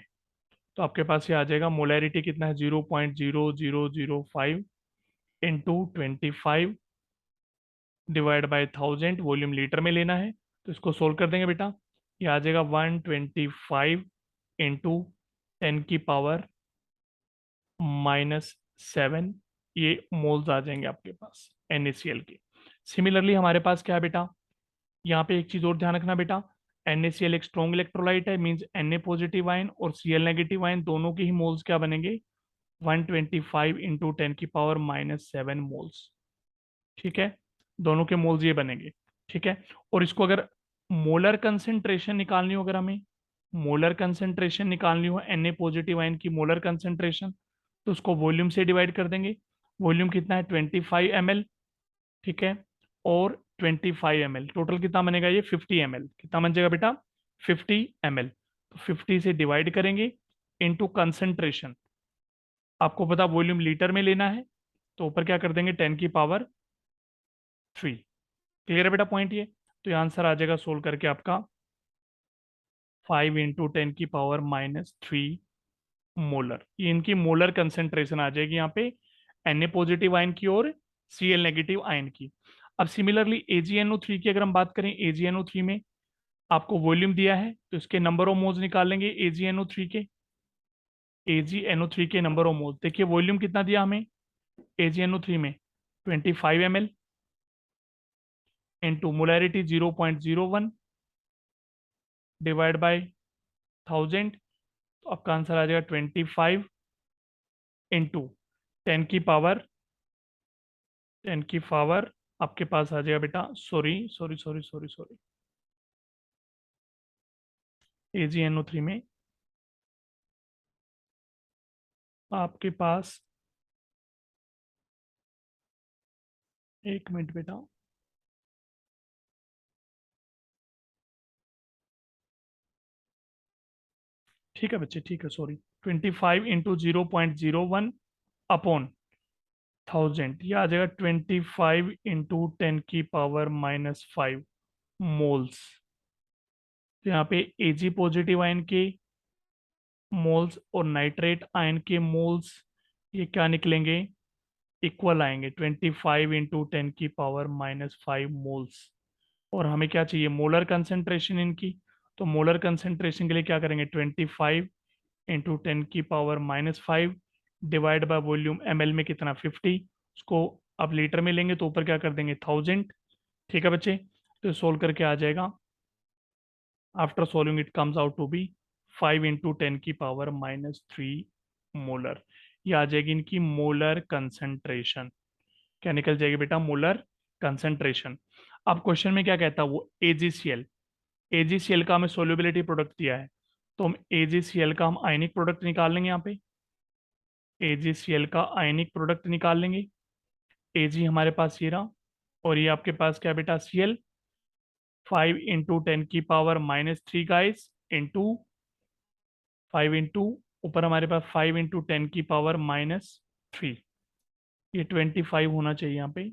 [SPEAKER 1] तो आपके पास ये आ जाएगा मोलैरिटी कितना है 0.0005 into 25 divide by 1000, volume litre में लेना है, तो इसको सोल्व कर देंगे बेटा, ये आ जाएगा 125 इंटू 10⁻⁻⁷, ये मोल्स आ जाएंगे आपके पास NaCl के। सिमिलरली हमारे पास क्या है बेटा, यहाँ पे एक चीज और ध्यान रखना बेटा, NaCl एक स्ट्रॉन्ग इलेक्ट्रोलाइट है, मींस Na पॉजिटिव आयन और Cl नेगेटिव आयन दोनों के ही मोल्स क्या बनेंगे 125 इंटू 10⁻⁷ मोल्स, ठीक है, दोनों के मोल्स ये बनेंगे, ठीक है। और इसको अगर मोलर कंसेंट्रेशन निकालनी हो, अगर हमें मोलर कंसेंट्रेशन निकालनी हो Na पॉजिटिव आयन की मोलर कंसेंट्रेशन, तो उसको वॉल्यूम से डिवाइड कर देंगे, वॉल्यूम कितना है 25 ml, ठीक है, और 25 ml टोटल कितना बनेगा ये 50 ml, कितना बन जाएगा बेटा 50 ml, तो 50 से डिवाइड करेंगे इनटू कंसेंट्रेशन, आपको पता वॉल्यूम लीटर में लेना है, तो ऊपर क्या कर देंगे 10⁻3। क्लियर है बेटा पॉइंट ये, तो ये आंसर आ जाएगा सोल्व करके आपका 5 इंटू 10⁻⁻3 मोलर, ये इनकी मोलर कंसेंट्रेशन आ जाएगी यहाँ पे Na पॉजिटिव आयन की और Cl नेगेटिव आयन की। अब सिमिलरली AgNO3 की अगर हम बात करें, AgNO3 में आपको वॉल्यूम दिया है, तो इसके नंबर ऑफ मोल्स निकाल लेंगे AgNO3 के, AgNO3 के नंबर ऑफ मोल्स, देखिए वॉल्यूम कितना दिया हमें AgNO3 में 25 ml into molarity 0.01 divide by 1000, तो आपका आंसर आ जाएगा 25 इंटू 10 की पावर आपके पास आ जाएगा बेटा, sorry sorry sorry sorry sorry, AgNO3 में आपके पास, एक मिनट बेटा, ठीक है बच्चे, ठीक है, सॉरी 25 इंटू 0.01 अपॉन 1000, ये आ जाएगा 25 इंटू 10⁻⁻5 मोल्स, तो यहाँ पे Ag पॉजिटिव आयन के मोल्स और नाइट्रेट आयन के मोल्स ये क्या निकलेंगे, इक्वल आएंगे, 25 इंटू 10⁻⁻5 मोल्स। और हमें क्या चाहिए, मोलर कंसेंट्रेशन इनकी। तो मोलर कंसेंट्रेशन के लिए क्या करेंगे, 25 into 10⁻⁻5 divide by volume, ml में कितना 50, उसको अब लीटर में लेंगे तो ऊपर क्या कर देंगे 1000। ठीक है बच्चे, तो सोल्व करके आ जाएगा, after solving it comes out to be 5 into 10⁻⁻3 molar. ये आ जाएगी इनकी मोलर कंसेंट्रेशन। क्या निकल जाएगी बेटा, मोलर कंसेंट्रेशन। अब क्वेश्चन में क्या कहता है वो, AgCl। AgCl का हमें सोल्युबिलिटी प्रोडक्ट दिया है, तो हम AgCl का हम आयनिक प्रोडक्ट निकाल लेंगे। यहाँ पे AgCl का आयनिक प्रोडक्ट निकाल लेंगे। Ag हमारे पास ये रहा, और ये आपके पास क्या बेटा, Cl, 5 into 10⁻⁻3 guys, into 5 into, ऊपर हमारे पास 5 इंटू 10⁻⁻3, ये 25 होना चाहिए यहाँ पे,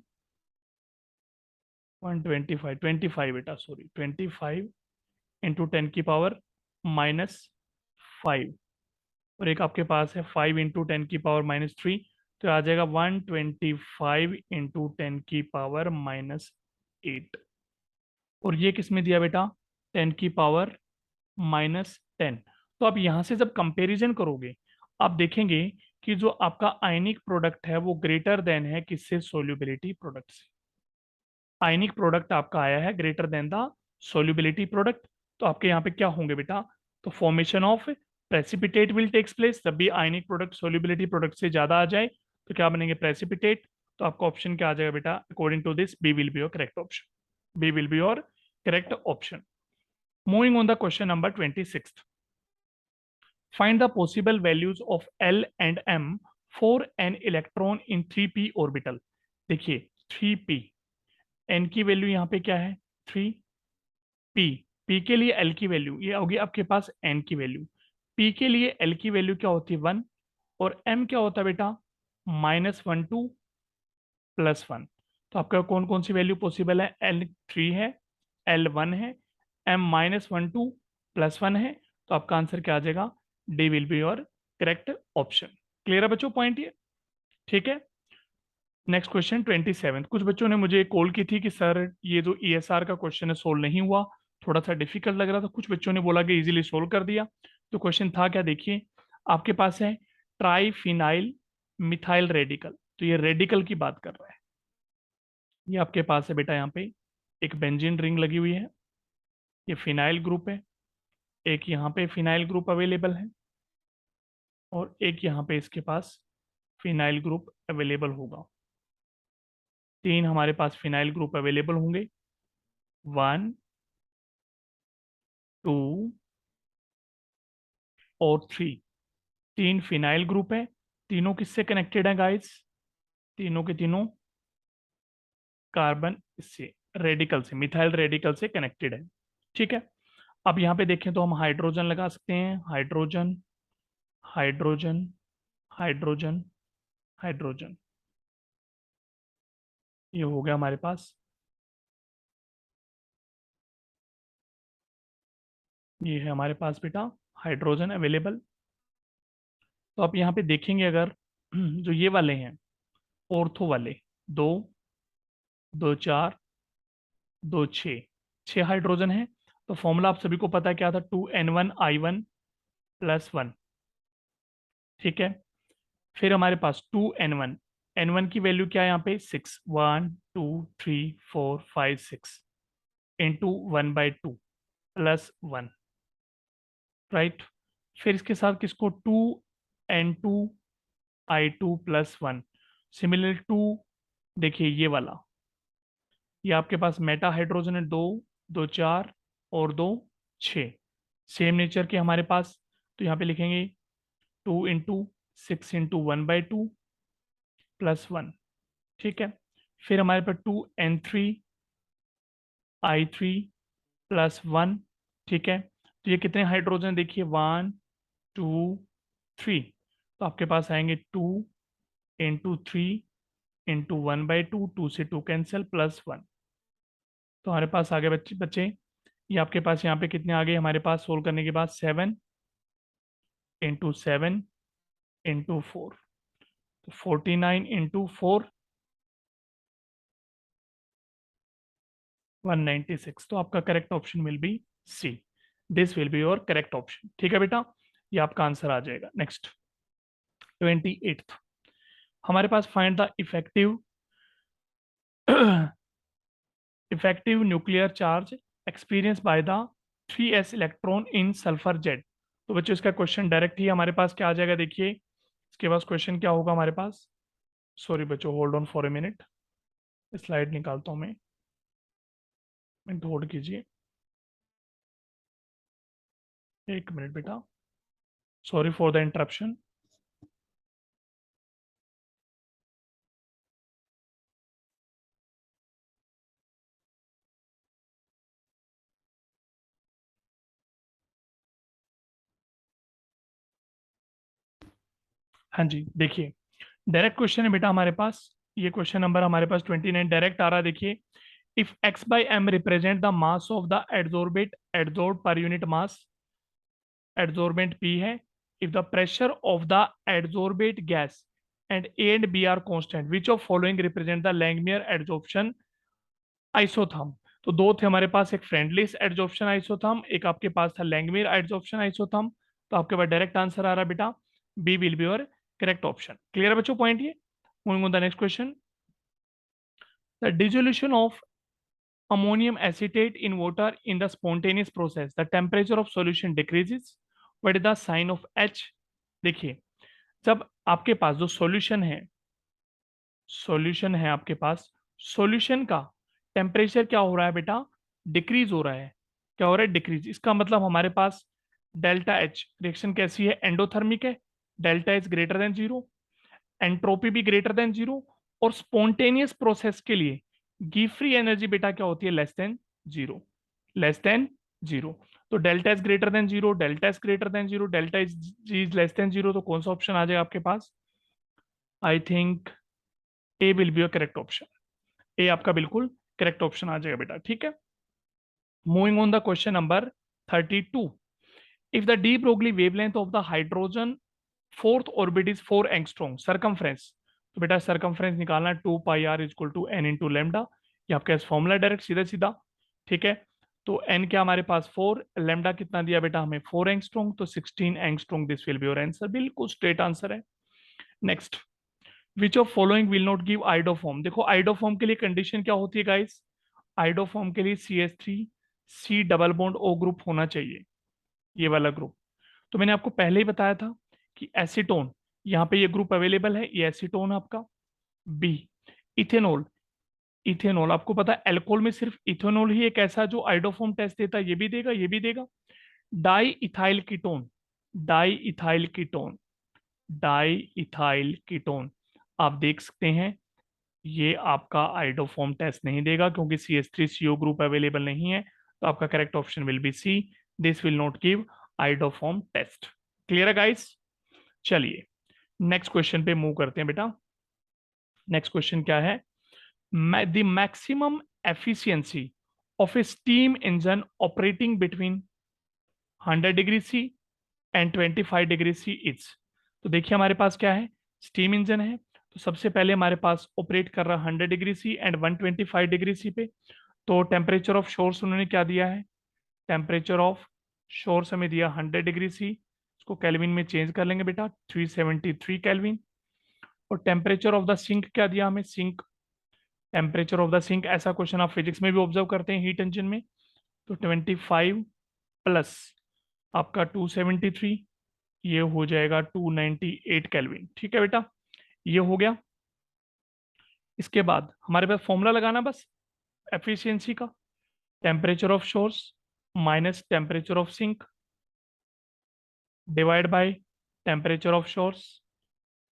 [SPEAKER 1] 125, 25 बेटा, सॉरी 25 इंटू 10⁻⁻5, और एक आपके पास है 5 इंटू 10⁻⁻3, तो आ जाएगा 125 इंटू 10⁻⁻8। और ये किसमें दिया बेटा, 10⁻⁻10। तो आप यहाँ से जब कंपैरिजन करोगे, आप देखेंगे कि जो आपका आयनिक प्रोडक्ट है वो ग्रेटर देन है किससे, सोल्यूबिलिटी प्रोडक्ट से। आयनिक प्रोडक्ट आपका आया है greater than the solubility product. तो आपके यहाँ पे क्या होंगे बेटा, तो formation of precipitate will takes place. जब भी आयनिक प्रोडक्ट सोल्यूबिलिटी प्रोडक्ट से ज्यादा आ जाए तो क्या बनेंगे, प्रेसिपिटेट। तो आपका ऑप्शन क्या आ जाएगा बेटा, according to this B will be your correct option, B will be your correct option. Moving on the question number 26, find the possible values of L and M for an electron in 3p orbital। देखिए 3p, n की वैल्यू यहाँ पे क्या है 3, p, p के लिए l की वैल्यू ये होगी आपके पास n की वैल्यू, p के लिए l की वैल्यू क्या होती है 1, और m क्या होता है बेटा, -1 to +1। तो आपका कौन कौन सी वैल्यू पॉसिबल है, L3 है, L1 है, m-1 to +1 है। तो आपका आंसर क्या आ जाएगा, D will be your correct option. Clear है बच्चों पॉइंट ये, ठीक है। नेक्स्ट क्वेश्चन 27, कुछ बच्चों ने मुझे कॉल की थी कि सर ये जो ESR का क्वेश्चन है सोल्व नहीं हुआ, थोड़ा सा डिफिकल्ट लग रहा था। कुछ बच्चों ने बोला कि इजीली सोल्व कर दिया। तो क्वेश्चन था क्या, देखिए आपके पास है ट्राइफिनाइल मिथाइल रेडिकल, तो ये रेडिकल की बात कर रहा है। ये आपके पास है बेटा, यहाँ पे एक बेंजीन रिंग लगी हुई है, ये फिनाइल ग्रुप है, एक यहाँ पे फिनाइल ग्रुप अवेलेबल है, और एक यहाँ पे इसके पास फिनाइल ग्रुप अवेलेबल होगा। तीन हमारे पास फिनाइल ग्रुप अवेलेबल होंगे, 1, 2 और 3। तीन फिनाइल ग्रुप है, तीनों किससे कनेक्टेड है गाइस, तीनों के तीनों कार्बन इससे रेडिकल से, मिथाइल रेडिकल से कनेक्टेड है। ठीक है, अब यहाँ पे देखें तो हम हाइड्रोजन लगा सकते हैं, हाइड्रोजन, हाइड्रोजन, हाइड्रोजन, हाइड्रोजन, ये हो गया हमारे पास। ये है हमारे पास बेटा हाइड्रोजन अवेलेबल। तो आप यहाँ पे देखेंगे अगर जो ये वाले हैं ऑर्थो वाले, 2, 2 4, 2 6, 6 हाइड्रोजन है। तो फॉर्मूला आप सभी को पता है क्या था, 2n1I1 + 1। ठीक है, फिर हमारे पास 2n1, n1 की वैल्यू क्या है यहाँ पे 6, 1 2 3 4 5 6 इंटू 1/2 +1, राइट। फिर इसके साथ किसको, 2n2I2 + 1। सिमिलर टू, देखिए ये वाला, ये आपके पास मेटा हाइड्रोजन है, 2, 2 4 और 2 6, सेम नेचर के हमारे पास। तो यहाँ पे लिखेंगे 2 × 6 × 1/2 +1। ठीक है, फिर हमारे पास 2n3I3 + 1। ठीक है, तो ये कितने हाइड्रोजन देखिए, 1 2 3। तो आपके पास आएंगे 2 × 3 × 1/2, 2 से 2 कैंसिल +1। तो हमारे पास आ गए बच्चे बच्चे ये आपके पास यहाँ पे कितने आ गए हमारे पास सोल्व करने के बाद 7 × 7 × 4, तो 49 × 4 196। तो आपका correct option will be C. This will be your correct option. ठीक है बेटा, ये आपका आंसर आ जाएगा। नेक्स्ट 28th हमारे पास find the effective effective nuclear charge experience by the 3s electron in sulphur Z. तो बच्चों इसका क्वेश्चन डायरेक्ट ही हमारे पास क्या आ जाएगा, देखिए इसके पास क्वेश्चन क्या होगा हमारे पास। सॉरी बच्चों, hold on for a minute, slide निकालता हूं मैं, मिनट होल्ड कीजिए, एक मिनट बेटा, सॉरी फॉर द इंटरप्शन। हाँ जी, देखिए डायरेक्ट क्वेश्चन है बेटा हमारे पास, ये क्वेश्चन नंबर हमारे पास 29 डायरेक्ट आ रहा है। देखिए, if x by m represent the mass of the adsorb per unit mass, adsorbent P है, if the pressure of the adsorbate gas and A and B are constant, which of following represent the Langmuir adsorption isotherm. तो दो थे हमारे पास, एक फ्रेंडलिस एडजॉर्प्शन आइसोथर्म, एक आपके पास था लैंगमियर एडजॉर्प्शन आइसोथर्म। तो आपके पास डायरेक्ट आंसर आ रहा है बेटा, B will be your correct option. Clear है बच्चों पॉइंट ये। Moving on the next question, the dissolution of ammonium acetate in water in the spontaneous process, the temperature of solution decreases, what is the sign of H। देखिए, जब आपके पास जो सॉल्यूशन है आपके पास, सॉल्यूशन का टेम्परेचर क्या हो रहा है बेटा, डिक्रीज हो रहा है। क्या हो रहा है, डिक्रीज। इसका मतलब हमारे पास डेल्टा एच रिएक्शन कैसी है, एंडोथर्मिक है, delta H greater than zero, entropy भी ग्रेटर देन जीरो, और स्पॉन्टेनियस प्रोसेस के लिए गिव फ्री एनर्जी बेटा क्या होती है, less than zero, less than zero. तो delta S greater than zero, delta S greater than zero, delta S G is less than zero, तो कौन सा ऑप्शन आ जाएगा आपके पास, I think A will be a correct option. A आपका बिल्कुल करेक्ट ऑप्शन आ जाएगा बेटा। ठीक है, moving on the question number 32, if the de Broglie wavelength of the hydrogen fourth orbit is 4 angstrom, circumference, तो बेटा circumference निकालना है 2 pi r equal to n into lambda. ये आपके पास फॉर्मूला डायरेक्ट सीधा सीधा। ठीक है, तो n क्या हमारे पास 4, लेमडा कितना दिया बेटा हमें 4 एंगस्ट्रॉम, तो 16 angstrom, this will be your answer, बिल्कुल स्ट्रेट आंसर है। Next, which of following will not give iodoform. देखो आइडोफॉर्म के लिए कंडीशन क्या होती है गाइस, आइडोफॉर्म के लिए CH3 C double bond O group होना चाहिए, ये वाला ग्रुप। तो मैंने आपको पहले ही बताया था कि एसीटोन, यहाँ पे ये ग्रुप अवेलेबल है, ये एसीटोन आपका। बी, इथेनॉल, इथेनॉल आपको पता है एल्कोहल में सिर्फ इथेनॉल ही एक ऐसा जो आइडोफॉर्म टेस्ट देता है, ये भी देगा, ये भी देगा। Di ethyl ketone, di ethyl ketone, di ethyl ketone, आप देख सकते हैं ये आपका आइडोफॉर्म टेस्ट नहीं देगा क्योंकि CH3CO ग्रुप अवेलेबल नहीं है। तो आपका correct option will be C, this will not give iodoform test. Clear है गाइस, चलिए नेक्स्ट क्वेश्चन पे मूव करते हैं बेटा। नेक्स्ट क्वेश्चन क्या है, the maximum efficiency of a steam engine operating between 100°C and 25°C is. तो देखिए हमारे पास क्या है, स्टीम इंजन है, तो सबसे पहले हमारे पास ऑपरेट कर रहा है 100°C एंड 125°C पे। तो टेम्परेचर ऑफ शोर्स उन्होंने क्या दिया है, टेम्परेचर ऑफ शोर्स हमें दिया 100°C, इसको केल्विन में चेंज कर लेंगे बेटा 373 केल्विन। और टेम्परेचर ऑफ द सिंक क्या दिया हमें, sink, temperature of the sink, ऐसा क्वेश्चन आप फिजिक्स में भी ऑब्जर्व करते हैं हीट इंजन में। तो 25 प्लस आपका 273, ये हो जाएगा 298 केल्विन। ठीक है बेटा, ये हो गया। इसके बाद हमारे पास फॉर्मूला लगाना बस एफिशिएंसी का, temperature of source minus temperature of sink divide by temperature of source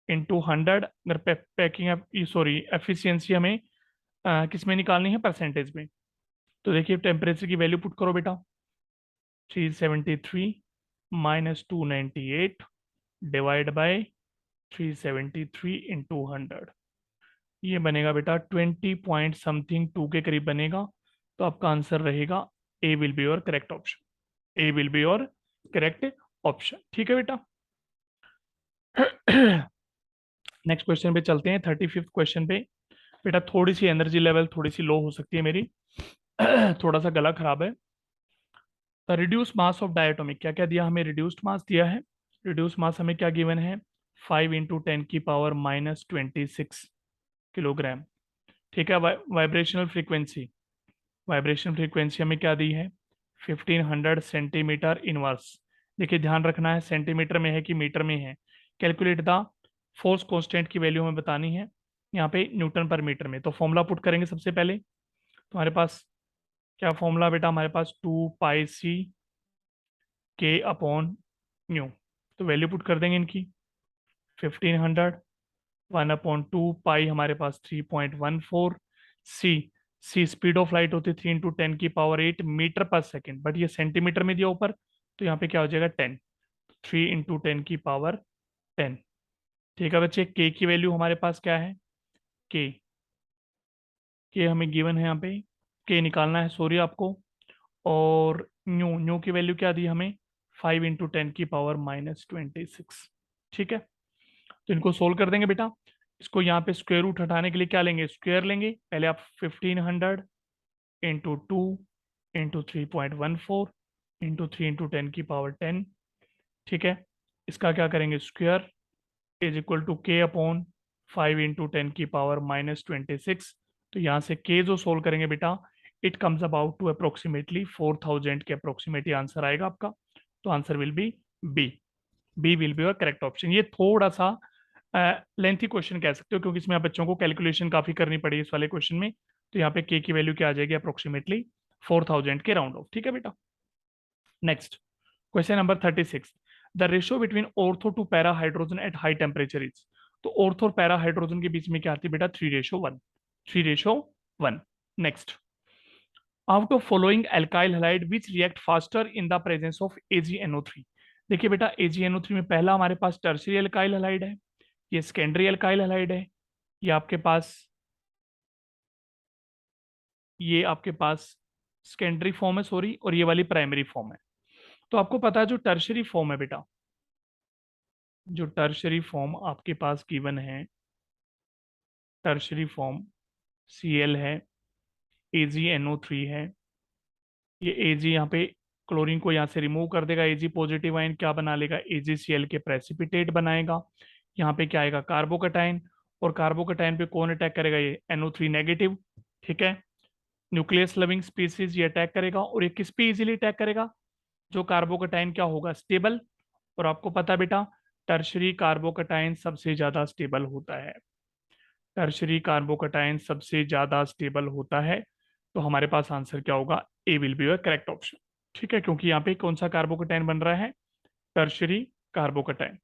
[SPEAKER 1] into 100। अगर पैकिंग सॉरी एफिशिएंसी हमें किस में निकालनी है, परसेंटेज में। तो देखिए टेम्परेचर की वैल्यू पुट करो बेटा, 373 माइनस 298 डिवाइड बाय 373 इंटू 100, ये बनेगा बेटा 20 पॉइंट समथिंग 2 के करीब बनेगा। तो आपका आंसर रहेगा A will be your correct option, A will be your correct option. ठीक है बेटा। नेक्स्ट क्वेश्चन पे चलते हैं, 35th क्वेश्चन पे। बेटा थोड़ी सी एनर्जी लेवल थोड़ी सी लो हो सकती है मेरी, थोड़ा सा गला खराब है। The reduce mass of diatomic, क्या क्या दिया हमें, रिड्यूस्ड मास दिया है। रिड्यूस मास हमें क्या गिवन है, 5 × 10⁻⁻26 किलोग्राम। ठीक है। वाइब्रेशनल फ्रीक्वेंसी, वाइब्रेशन फ्रीक्वेंसी हमें क्या दी है, 1500 सेंटीमीटर इनवर्स। देखिए ध्यान रखना है सेंटीमीटर में है कि मीटर में है। कैलकुलेट द फोर्स कांस्टेंट की वैल्यू हमें बतानी है, यहाँ पे न्यूटन पर मीटर में। तो फॉर्मूला पुट करेंगे सबसे पहले। तो हमारे पास क्या फॉर्मूला बेटा, हमारे पास 2πc/K/न्यू। तो वैल्यू पुट कर देंगे इनकी, 1500, 1/2 पाई हमारे पास 3.14। सी, सी स्पीड ऑफ लाइट होती है 3 × 10⁸ मीटर पर सेकेंड, बट ये सेंटीमीटर में दिया ऊपर, तो यहाँ पे क्या हो जाएगा 10, 3 × 10⁻10। ठीक है बच्चे। के की वैल्यू हमारे पास क्या है, के, के हमें गिवन है यहाँ पे, के निकालना है सॉरी आपको। और न्यू, न्यू की वैल्यू क्या दी हमें, 5 × 10⁻⁻26। ठीक है। तो इनको सोल्व कर देंगे बेटा। इसको यहाँ पे स्क्वायर रूट हटाने के लिए क्या लेंगे, स्क्वायर लेंगे। पहले आप 1500 × 2 × 3.14 × 3 × 10⁻10। ठीक है। इसका क्या करेंगे, square is equal to K/5 × 10⁻⁻26। तो यहाँ से K जो सोल्व करेंगे बेटा, it comes about to approximately 4000 के अप्रोक्सीमेटली आंसर आएगा आपका। तो answer will be B, B will be your correct option. ये थोड़ा सा लेंथी क्वेश्चन कह सकते हो, क्योंकि इसमें आप बच्चों को कैलकुलेशन काफी करनी पड़ी इस वाले क्वेश्चन में। तो यहाँ पे के की वैल्यू क्या आ जाएगी, अप्रोक्सीमेटली 4000 के राउंड ऑफ। ठीक है बेटा। Next question number 36, the ratio between ortho to para hydrogen at high temperature is. तो ऑर्थो और पैरा हाइड्रोजन के बीच में क्या आती है बेटा, 3:1, 3:1। Next, out of following alkyl halide which react faster in the presence of AgNO3। देखिए बेटा AgNO3 में पहला हमारे पास टर्शियरी एल्काइल हैलाइड है, ये सेकेंडरी एल्काइल हैलाइड है, ये आपके पास, ये आपके पास सेकेंडरी फॉर्म है सॉरी, और ये वाली प्राइमरी फॉर्म है। तो आपको पता है जो टर्शियरी फॉर्म है बेटा, जो टर्शियरी फॉर्म आपके पास गिवन है, टर्शियरी फॉर्म Cl है, AgNO3 है, ये Ag यहाँ पे क्लोरीन को यहाँ से रिमूव कर देगा, Ag पॉजिटिव आयन क्या बना लेगा, AgCl के प्रेसिपिटेट बनाएगा। यहाँ पे क्या आएगा, कार्बोकटाइन, और कार्बोकटाइन पे कौन अटैक करेगा, ये NO3 नेगेटिव। ठीक है। न्यूक्लियस लविंग स्पीसीज ये अटैक करेगा, और ये किस पे इजीली अटैक करेगा, जो कार्बोकटाइन क्या होगा, स्टेबल। और आपको पता बेटा टर्शरी कार्बोकटाइन सबसे ज्यादा स्टेबल होता है, टर्शरी कार्बोकटाइन सबसे ज्यादा स्टेबल होता है। तो हमारे पास आंसर क्या होगा, A will be your correct option. ठीक है, क्योंकि यहाँ पे कौन सा कार्बोकटाइन बन रहा है, टर्शरी कार्बोकटाइन।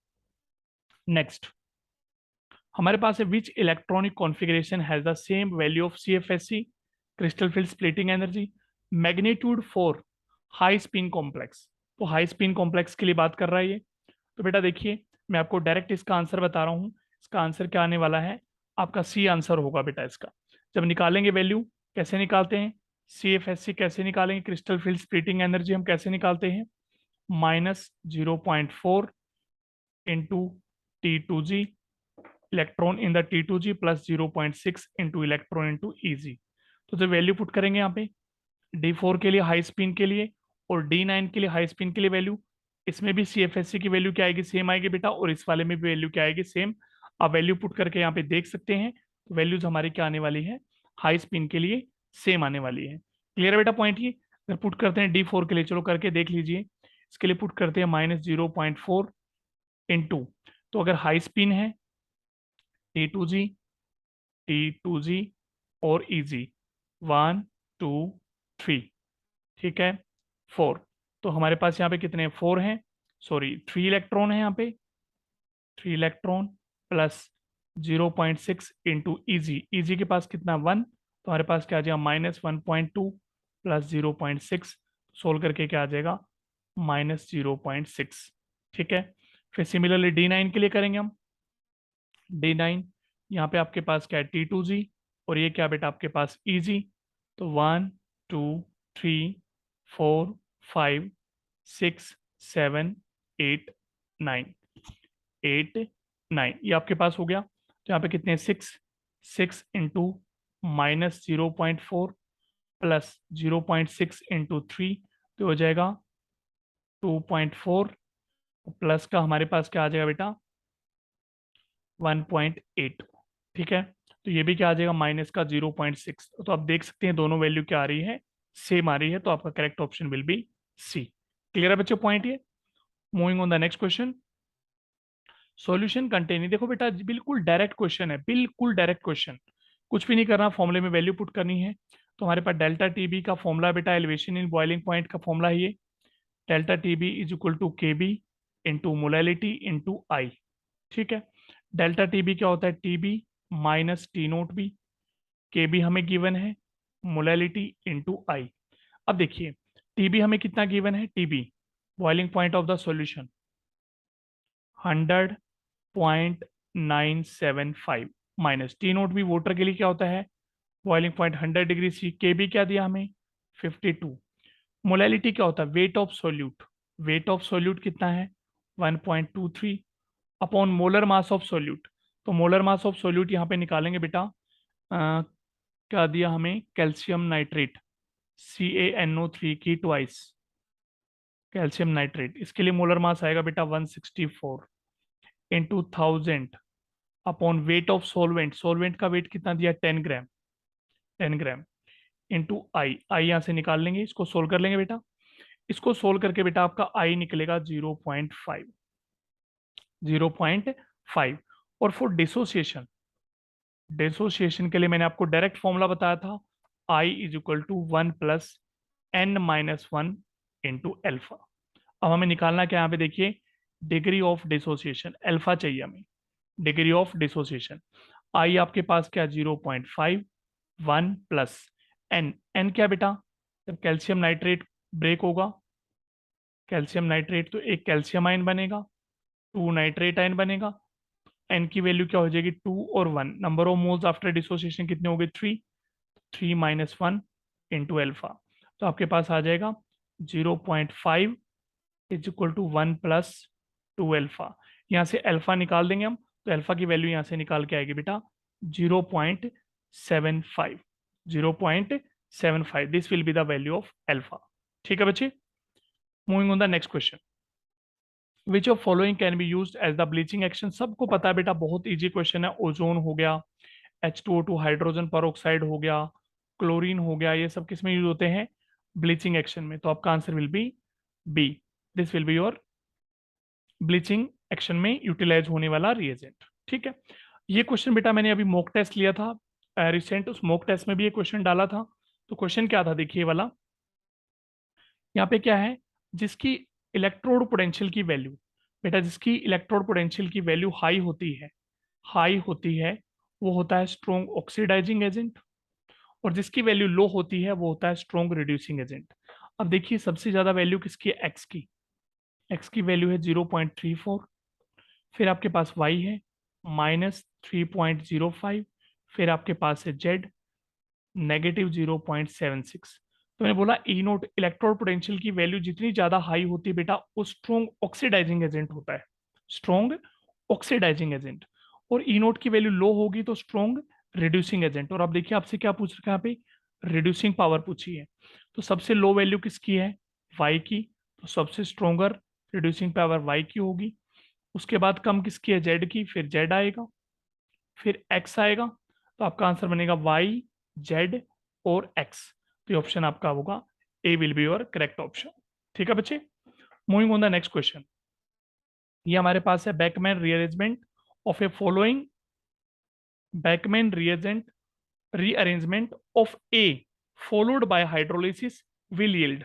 [SPEAKER 1] नेक्स्ट हमारे पास है, विच electronic configuration has the same value of CFSC, crystal field splitting energy, magnitude for high spin complex. तो हाई स्पिन कॉम्प्लेक्स के लिए बात कर रहा है ये। तो बेटा देखिए मैं आपको डायरेक्ट इसका आंसर बता रहा हूँ, इसका आंसर क्या आने वाला है, आपका सी आंसर होगा बेटा इसका। जब निकालेंगे वैल्यू, कैसे निकालते हैं, CFSC कैसे निकालेंगे, क्रिस्टल फील्ड स्प्लिटिंग एनर्जी हम कैसे निकालते हैं, -0.4 into T2g electron in the T2g plus 0.6 into electron into EG। तो जब वैल्यू पुट करेंगे यहाँ पे D4 के लिए हाई स्पिन के लिए, और D9 के लिए हाई स्पिन के लिए वैल्यू, इसमें भी CFSC की वैल्यू क्या आएगी, सेम आएगी बेटा, और इस वाले में भी वैल्यू क्या आएगी, सेम। आप वैल्यू पुट करके यहाँ पे देख सकते हैं, तो वैल्यूज हमारी क्या आने वाली है, हाई स्पिन के लिए सेम आने वाली है। क्लियर है बेटा पॉइंट ये। अगर पुट करते हैं D4 के लिए, चलो करके देख लीजिए, इसके लिए पुट करते हैं -0.4 इंटू, तो अगर हाई स्पिन है T2g, T2g और EG 1 2 3, ठीक है, 4। तो हमारे पास यहाँ पे कितने 4 हैं, सॉरी 3 इलेक्ट्रॉन है यहाँ पे, 3 electron plus 0.6 into EG, EG के पास कितना 1, तो हमारे पास क्या आ जाएगा -1.2 प्लस 0.6, सोल्व करके क्या आ जाएगा -0.6। ठीक है। फिर सिमिलरली D9 के लिए करेंगे हम, D9 यहाँ पे आपके पास क्या है T2g, और ये क्या बेटा आपके पास EG। तो 1 2 3 4 5 6 7 8 9 8 9, ये आपके पास हो गया। तो यहाँ पे कितने, 6 इंटू -0.4 प्लस 0.6 इंटू 3, तो हो जाएगा 2.4, प्लस का हमारे पास क्या आ जाएगा बेटा, 1.8। ठीक है, तो ये भी क्या आ जाएगा, माइनस का 0.6। तो आप देख सकते हैं दोनों वैल्यू क्या आ रही है, सेम आ रही है, तो आपका correct option will be C. Clear है बच्चे पॉइंट ये। Moving on the next question. Solution containing, देखो बेटा बिल्कुल डायरेक्ट क्वेश्चन है, बिल्कुल डायरेक्ट क्वेश्चन, कुछ भी नहीं करना, फॉर्मूले में वैल्यू पुट करनी है। तो हमारे पास डेल्टा टीबी का फॉर्मूला बेटा, एलिवेशन इन बॉइलिंग पॉइंट का फॉर्मूला है ये, delta TB is equal to K B into molality into I. ठीक है, डेल्टा टीबी क्या होता है, TB minus T naught B, K B हमें गिवन है, मोलैलिटी इंटू आई। अब देखिए टीबी हमें कितना गिवन है, TB boiling point of the solution 100.975 minus T naught B water के लिए क्या होता है, बॉइलिंग पॉइंट 100 डिग्री सी, के बी क्या दिया हमें 52। मोलैलिटी क्या होता है, weight of solute, weight of solute कितना है 1.23 upon molar mass of solute. तो मोलर मास ऑफ सोल्यूट यहाँ पे निकालेंगे बेटा, क्या दिया हमें, कैल्शियम नाइट्रेट CaNO3 की ट्वाइस, कैल्शियम नाइट्रेट, इसके लिए मोलर मास आएगा बेटा 164 into 1000 upon weight of solvent, solvent का वेट कितना दिया 10 ग्राम, 10 ग्राम इंटू आई, आई यहाँ से निकाल लेंगे, इसको सोल्व कर लेंगे बेटा, इसको सोल्व करके बेटा आपका आई निकलेगा 0.5, 0.5। और फॉर डिसोसिएशन, डिसोसिएशन के लिए मैंने आपको डायरेक्ट फॉर्मूला बताया था, i is equal to 1 plus n-1 into alpha. अब हमें निकालना क्या, यहाँ पे देखिए डिग्री ऑफ डिसोसिएशन, अल्फा चाहिए हमें, डिग्री ऑफ डिसोसिएशन। आई आपके पास क्या 0.5, 1 प्लस एन, एन क्या बेटा, जब कैल्शियम नाइट्रेट ब्रेक होगा, कैल्शियम नाइट्रेट तो एक कैल्शियम आयन बनेगा, 2 नाइट्रेट आयन बनेगा, एन की वैल्यू क्या हो जाएगी 2 और 1, number of moles after dissociation कितने हो गए 3, 3 माइनस 1 इंटू एल्फा। तो आपके पास आ जाएगा 0.5 is equal to 1 plus 2 alpha. यहाँ से अल्फा निकाल देंगे हम, तो अल्फा की वैल्यू यहाँ से निकाल के आएगी बेटा 0.75, 0.75, this will be the value of alpha. ठीक है बच्चे, moving on the next question. Which of following can be used as the bleaching action, सबको पता है बेटा, बहुत इजी क्वेश्चन है, ओजोन हो गया, H2O2 हाइड्रोजन पर हो गया, क्लोरीन हो गया, ये सब किस में यूज होते हैं, ब्लीचिंग एक्शन में। तो आपका answer will be B, this will be your bleaching action में यूटिलाइज होने वाला रिएजेंट। ठीक है, ये क्वेश्चन बेटा मैंने अभी मॉक टेस्ट लिया था रिसेंट, उस मॉक टेस्ट में भी ये क्वेश्चन डाला था। तो क्वेश्चन क्या था देखिए वाला, यहाँ पे क्या है, जिसकी इलेक्ट्रोड पोटेंशियल की वैल्यू, बेटा जिसकी इलेक्ट्रोड पोटेंशियल की वैल्यू हाई होती है, हाई होती है, वो होता है स्ट्रॉन्ग ऑक्सीडाइजिंग एजेंट, और जिसकी वैल्यू लो होती है वो होता है स्ट्रॉन्ग रिड्यूसिंग एजेंट। अब देखिए सबसे ज्यादा वैल्यू किसकी है, एक्स की, एक्स की वैल्यू है 0.34, फिर आपके पास y है -3.05, फिर आपके पास है z -0.76। तो मैंने बोला ई नोट इलेक्ट्रोड पोटेंशियल की वैल्यू जितनी ज्यादा हाई होती है बेटा, वो स्ट्रॉन्ग ऑक्सीडाइजिंग एजेंट होता है, स्ट्रॉन्ग ऑक्सीडाइजिंग एजेंट, और ई नोट की वैल्यू लो होगी तो स्ट्रॉन्ग रिड्यूसिंग एजेंट। और अब देखिए आपसे क्या पूछ रखा है यहाँ पे, रिड्यूसिंग पावर पूछी है, तो सबसे लो वैल्यू किसकी है, y की, तो सबसे स्ट्रोंगर रिड्यूसिंग पावर y की होगी। उसके बाद कम किसकी है, जेड की, फिर जेड आएगा, फिर एक्स आएगा, तो आपका आंसर बनेगा वाई, जेड और एक्स। तो ये ऑप्शन आपका होगा A will be your correct option. ठीक है बच्चे, moving on the next question. ये हमारे पास है Beckmann rearrangement of A following, Beckmann rearrangement rearrangement of A followed by hydrolysis will yield.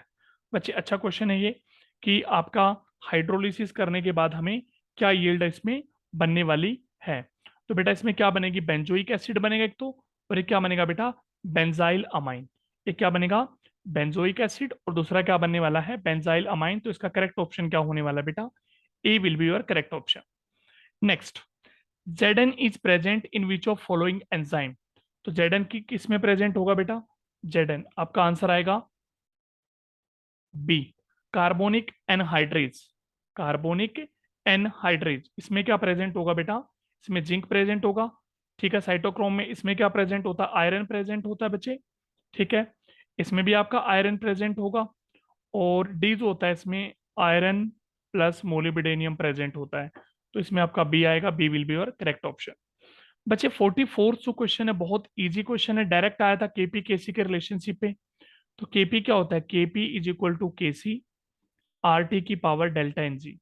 [SPEAKER 1] बच्चे अच्छा क्वेश्चन है ये, कि आपका हाइड्रोलिसिस करने के बाद हमें क्या यील्ड इसमें बनने वाली है। तो बेटा इसमें क्या बनेगी, बेंजोइक एसिड बनेगा एक तो, और एक क्या बनेगा बेटा, बेंजाइल अमाइन। एक क्या बनेगा, बेंजोइक एसिड, और दूसरा क्या बनने वाला है, बेंजाइल अमाइन। तो इसका करेक्ट ऑप्शन क्या होने वाला बेटा, A will be your correct option. Next, Zn is present in which of following enzyme. तो Zn की किस में प्रेजेंट होगा बेटा, Zn आपका आंसर आएगा B carbonic anhydrase, carbonic anhydrase, इसमें क्या प्रेजेंट होगा बेटा, इसमें जिंक प्रेजेंट होगा, ठीक है। साइटोक्रोम में इसमें क्या प्रेजेंट होता है, आयरन प्रेजेंट होता है बच्चे, ठीक है। इसमें भी आपका आयरन प्रेजेंट होगा, और डी जो होता है इसमें आयरन प्लस मोलिब्डेनियम प्रेजेंट होता है, तो इसमें आपका बी आएगा, B will be your correct option. बच्चे 44 जो क्वेश्चन है बहुत इजी क्वेश्चन है, डायरेक्ट आया था केपी केसी के रिलेशनशिप पे। तो केपी क्या होता है, KP is equal to KC R T की पावर डेल्टा एन जी।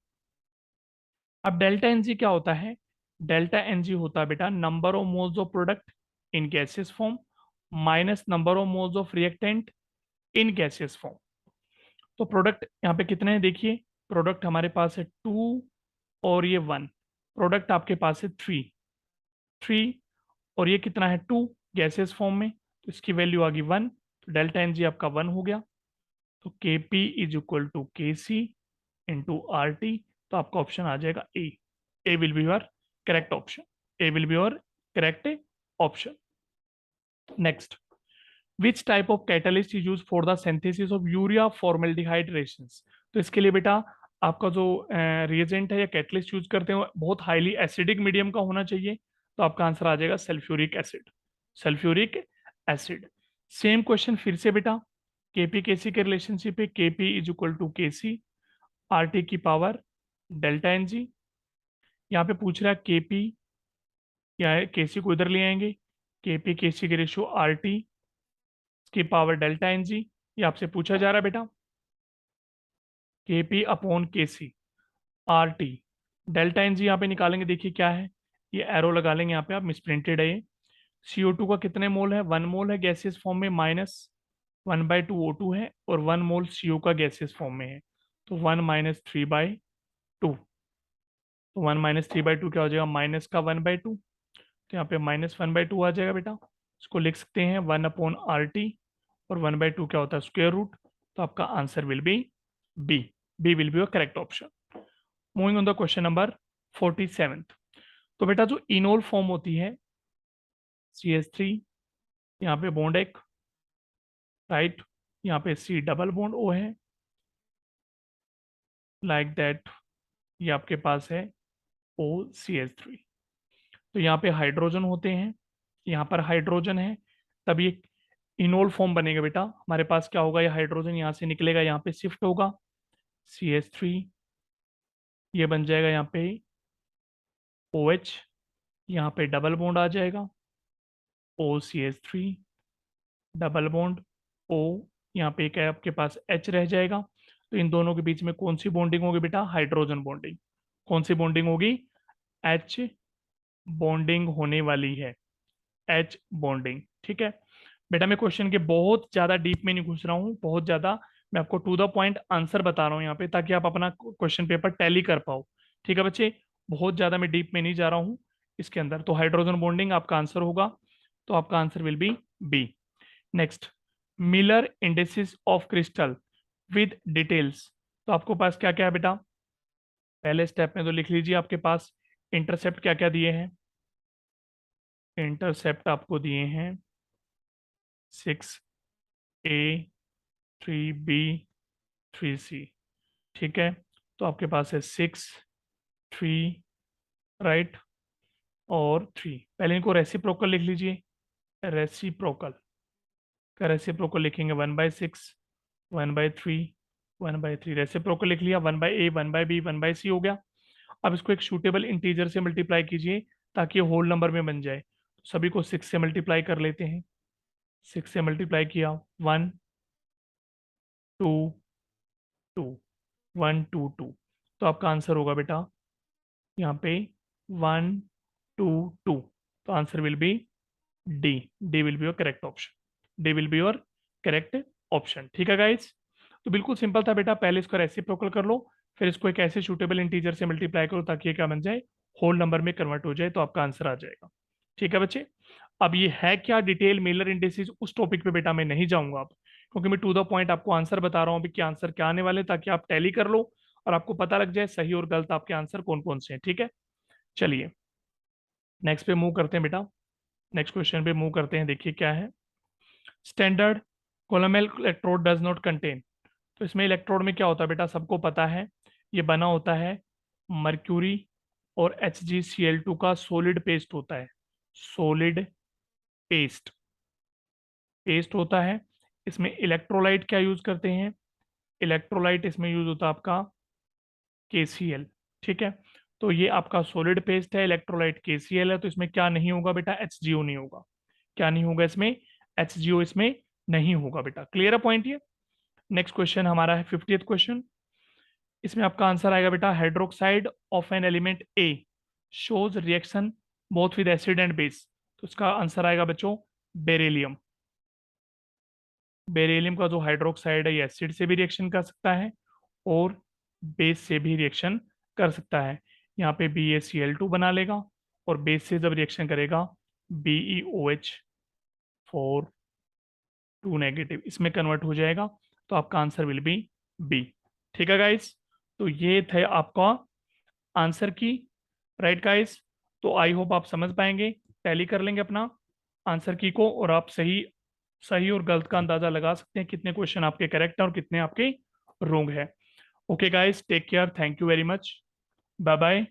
[SPEAKER 1] अब डेल्टा एन जी क्या होता है, डेल्टा एन जी होता है बेटा number of moles of product in gaseous form minus number of moles of reactant in gaseous form. तो प्रोडक्ट यहाँ पे कितने हैं देखिए, प्रोडक्ट हमारे पास है 2 और ये 1, प्रोडक्ट आपके पास है 3, 3 और ये कितना है 2 गैसियस फॉर्म में, तो इसकी वैल्यू आ गई 1, तो डेल्टा एन जी आपका 1 हो गया। तो के पी इज इक्वल टू के सी इंटू आर टी, तो आपका ऑप्शन आ जाएगा A, A will be your correct option, A will be your correct option. Next, which type of catalyst is use for the synthesis of urea formaldehyde resins. तो इसके लिए बेटा आपका जो रिएजेंट है या कैटलिस्ट यूज करते हैं बहुत हाईली एसिडिक मीडियम का होना चाहिए, तो आपका आंसर आ जाएगा sulphuric acid, sulphuric acid. Same question फिर से बेटा, केपी केसी के रिलेशनशिप है, केपी इज इक्वल टू के सी आर टी की पावर डेल्टा एन जी। यहाँ पे पूछ रहा है केपी क्या है, केसी को इधर ले आएंगे, केपी केसी के रेशियो आर टी की पावर डेल्टा एन जी, ये आपसे पूछा जा रहा है बेटा। KP upon K C R T delta N G यहाँ पे निकालेंगे, देखिए क्या है, ये एरो लगा लेंगे यहाँ पे, आप मिसप्रिंटेड है ये। CO2 का कितने मोल है, 1 मोल है गैसियस फॉर्म में, माइनस 1/2 O2 है, और 1 मोल CO का गैसियस फॉर्म में है, तो 1 - 3/2, तो 1 - 3/2 क्या हो जाएगा, माइनस का 1/2, तो यहाँ पे -1/2 आ जाएगा बेटा। इसको लिख सकते हैं 1/RT, और 1/2 क्या होता है, स्क्वायर रूट, तो आपका answer will be B, B will be your correct option. Moving on the question number 47। तो बेटा जो इनोल फॉर्म होती है CH3, यहाँ पे बॉन्ड एक, राइट, यहाँ पे C डबल बॉन्ड O है, लाइक दैट, ये आपके पास है OCH3। तो यहाँ पे हाइड्रोजन होते हैं, यहाँ पर हाइड्रोजन है, तब ये इनोल फॉर्म बनेगा बेटा। हमारे पास क्या होगा, ये हाइड्रोजन यहाँ से निकलेगा, यहाँ पे शिफ्ट होगा CH3, ये बन जाएगा यहाँ पे OH, यहाँ पे डबल बॉन्ड आ जाएगा OCH3 डबल बॉन्ड O, यहाँ पे क्या है आपके पास H रह जाएगा। तो इन दोनों के बीच में कौन सी बॉन्डिंग होगी बेटा, हाइड्रोजन बॉन्डिंग। कौन सी बॉन्डिंग होगी, H बॉन्डिंग होने वाली है, H बॉन्डिंग, ठीक है। बेटा मैं क्वेश्चन के बहुत ज्यादा डीप में नहीं घुस रहा हूँ, बहुत ज्यादा मैं आपको टू द पॉइंट आंसर बता रहा हूँ यहाँ पे, ताकि आप अपना क्वेश्चन पेपर टैली कर पाओ, ठीक है बच्चे। बहुत ज्यादा मैं डीप में नहीं जा रहा हूँ इसके अंदर। तो हाइड्रोजन बॉन्डिंग आपका आंसर होगा, तो आपका answer will be B. Next, Miller indices of crystal with details. तो आपको पास क्या क्या है बेटा, पहले स्टेप में तो लिख लीजिए, आपके पास इंटरसेप्ट क्या क्या दिए हैं, इंटरसेप्ट आपको दिए हैं 6A 3B 3C, ठीक है। तो आपके पास है 6 3 राइट और 3, पहले इनको रेसिप्रोकल लिख लीजिए, रेसिप्रोकल का रेसिप्रोकल लिखेंगे 1/6 1/3 1/3, रेसिप्रोकल लिख लिया, 1/A 1/B 1/C हो गया। अब इसको एक शूटेबल इंटीजर से मल्टीप्लाई कीजिए ताकि ये होल नंबर में बन जाए। सभी को 6 से मल्टीप्लाई कर लेते हैं, 6 से मल्टीप्लाई किया 1 2 2 1 2 2, तो आपका आंसर होगा बेटा यहाँ पे 1 2 2, तो answer will be D, D will be your correct option, D will be your correct option, ठीक है गाइस। तो बिल्कुल सिंपल था बेटा, पहले इसको रेसिप्रोकल कर लो, फिर इसको एक ऐसे शूटेबल इंटीजर से मल्टीप्लाई करो ताकि ये क्या बन जाए, होल नंबर में कन्वर्ट हो जाए, तो आपका आंसर आ जाएगा, ठीक है बच्चे। अब ये है क्या डिटेल मेलर इंडिसेस, उस टॉपिक पे बेटा मैं नहीं जाऊंगा अब, क्योंकि मैं टू द पॉइंट आपको आंसर बता रहा हूँ अभी कि आंसर क्या आने वाले, ताकि आप टैली कर लो और आपको पता लग जाए सही और गलत आपके आंसर कौन कौन से हैं, ठीक है। चलिए नेक्स्ट पे मूव करते हैं बेटा, नेक्स्ट क्वेश्चन पे मूव करते हैं, देखिए क्या है, standard calomel electrode does not contain. तो इसमें इलेक्ट्रोड में क्या होता है बेटा, सबको पता है, ये बना होता है मर्क्यूरी और HgCl2 का सॉलिड पेस्ट होता है, सॉलिड पेस्ट पेस्ट होता है। इसमें इलेक्ट्रोलाइट क्या यूज करते हैं, इलेक्ट्रोलाइट इसमें यूज होता है आपका KCl। ठीक है, तो ये आपका सॉलिड पेस्ट है, इलेक्ट्रोलाइट KCl है, तो इसमें क्या नहीं होगा बेटा, HGO नहीं होगा। क्या नहीं होगा इसमें, HGO इसमें नहीं होगा बेटा। क्लियर है पॉइंट ये। नेक्स्ट क्वेश्चन हमारा है 50th क्वेश्चन। इसमें आपका आंसर आएगा बेटा, hydroxide of an element A shows reaction both with acid and base. तो इसका आंसर आएगा बच्चों बेरिलियम। बेरिलियम का जो हाइड्रोक्साइड है ये एसिड से भी रिएक्शन कर सकता है और बेस से भी रिएक्शन कर सकता है। यहाँ पे BaCl2 बना लेगा और बेस से जब रिएक्शन करेगा BeOH4 2 नेगेटिव इसमें कन्वर्ट हो जाएगा। तो आपका आंसर विल बी बी। ठीक है गाइस, तो ये थे आपका आंसर की, राइट गाइस। तो आई होप आप समझ पाएंगे, टैली कर लेंगे अपना आंसर की को, और आप सही सही और गलत का अंदाजा लगा सकते हैं, कितने क्वेश्चन आपके करेक्ट है और कितने आपके रोंग है। Okay guys, take care, thank you very much, bye bye.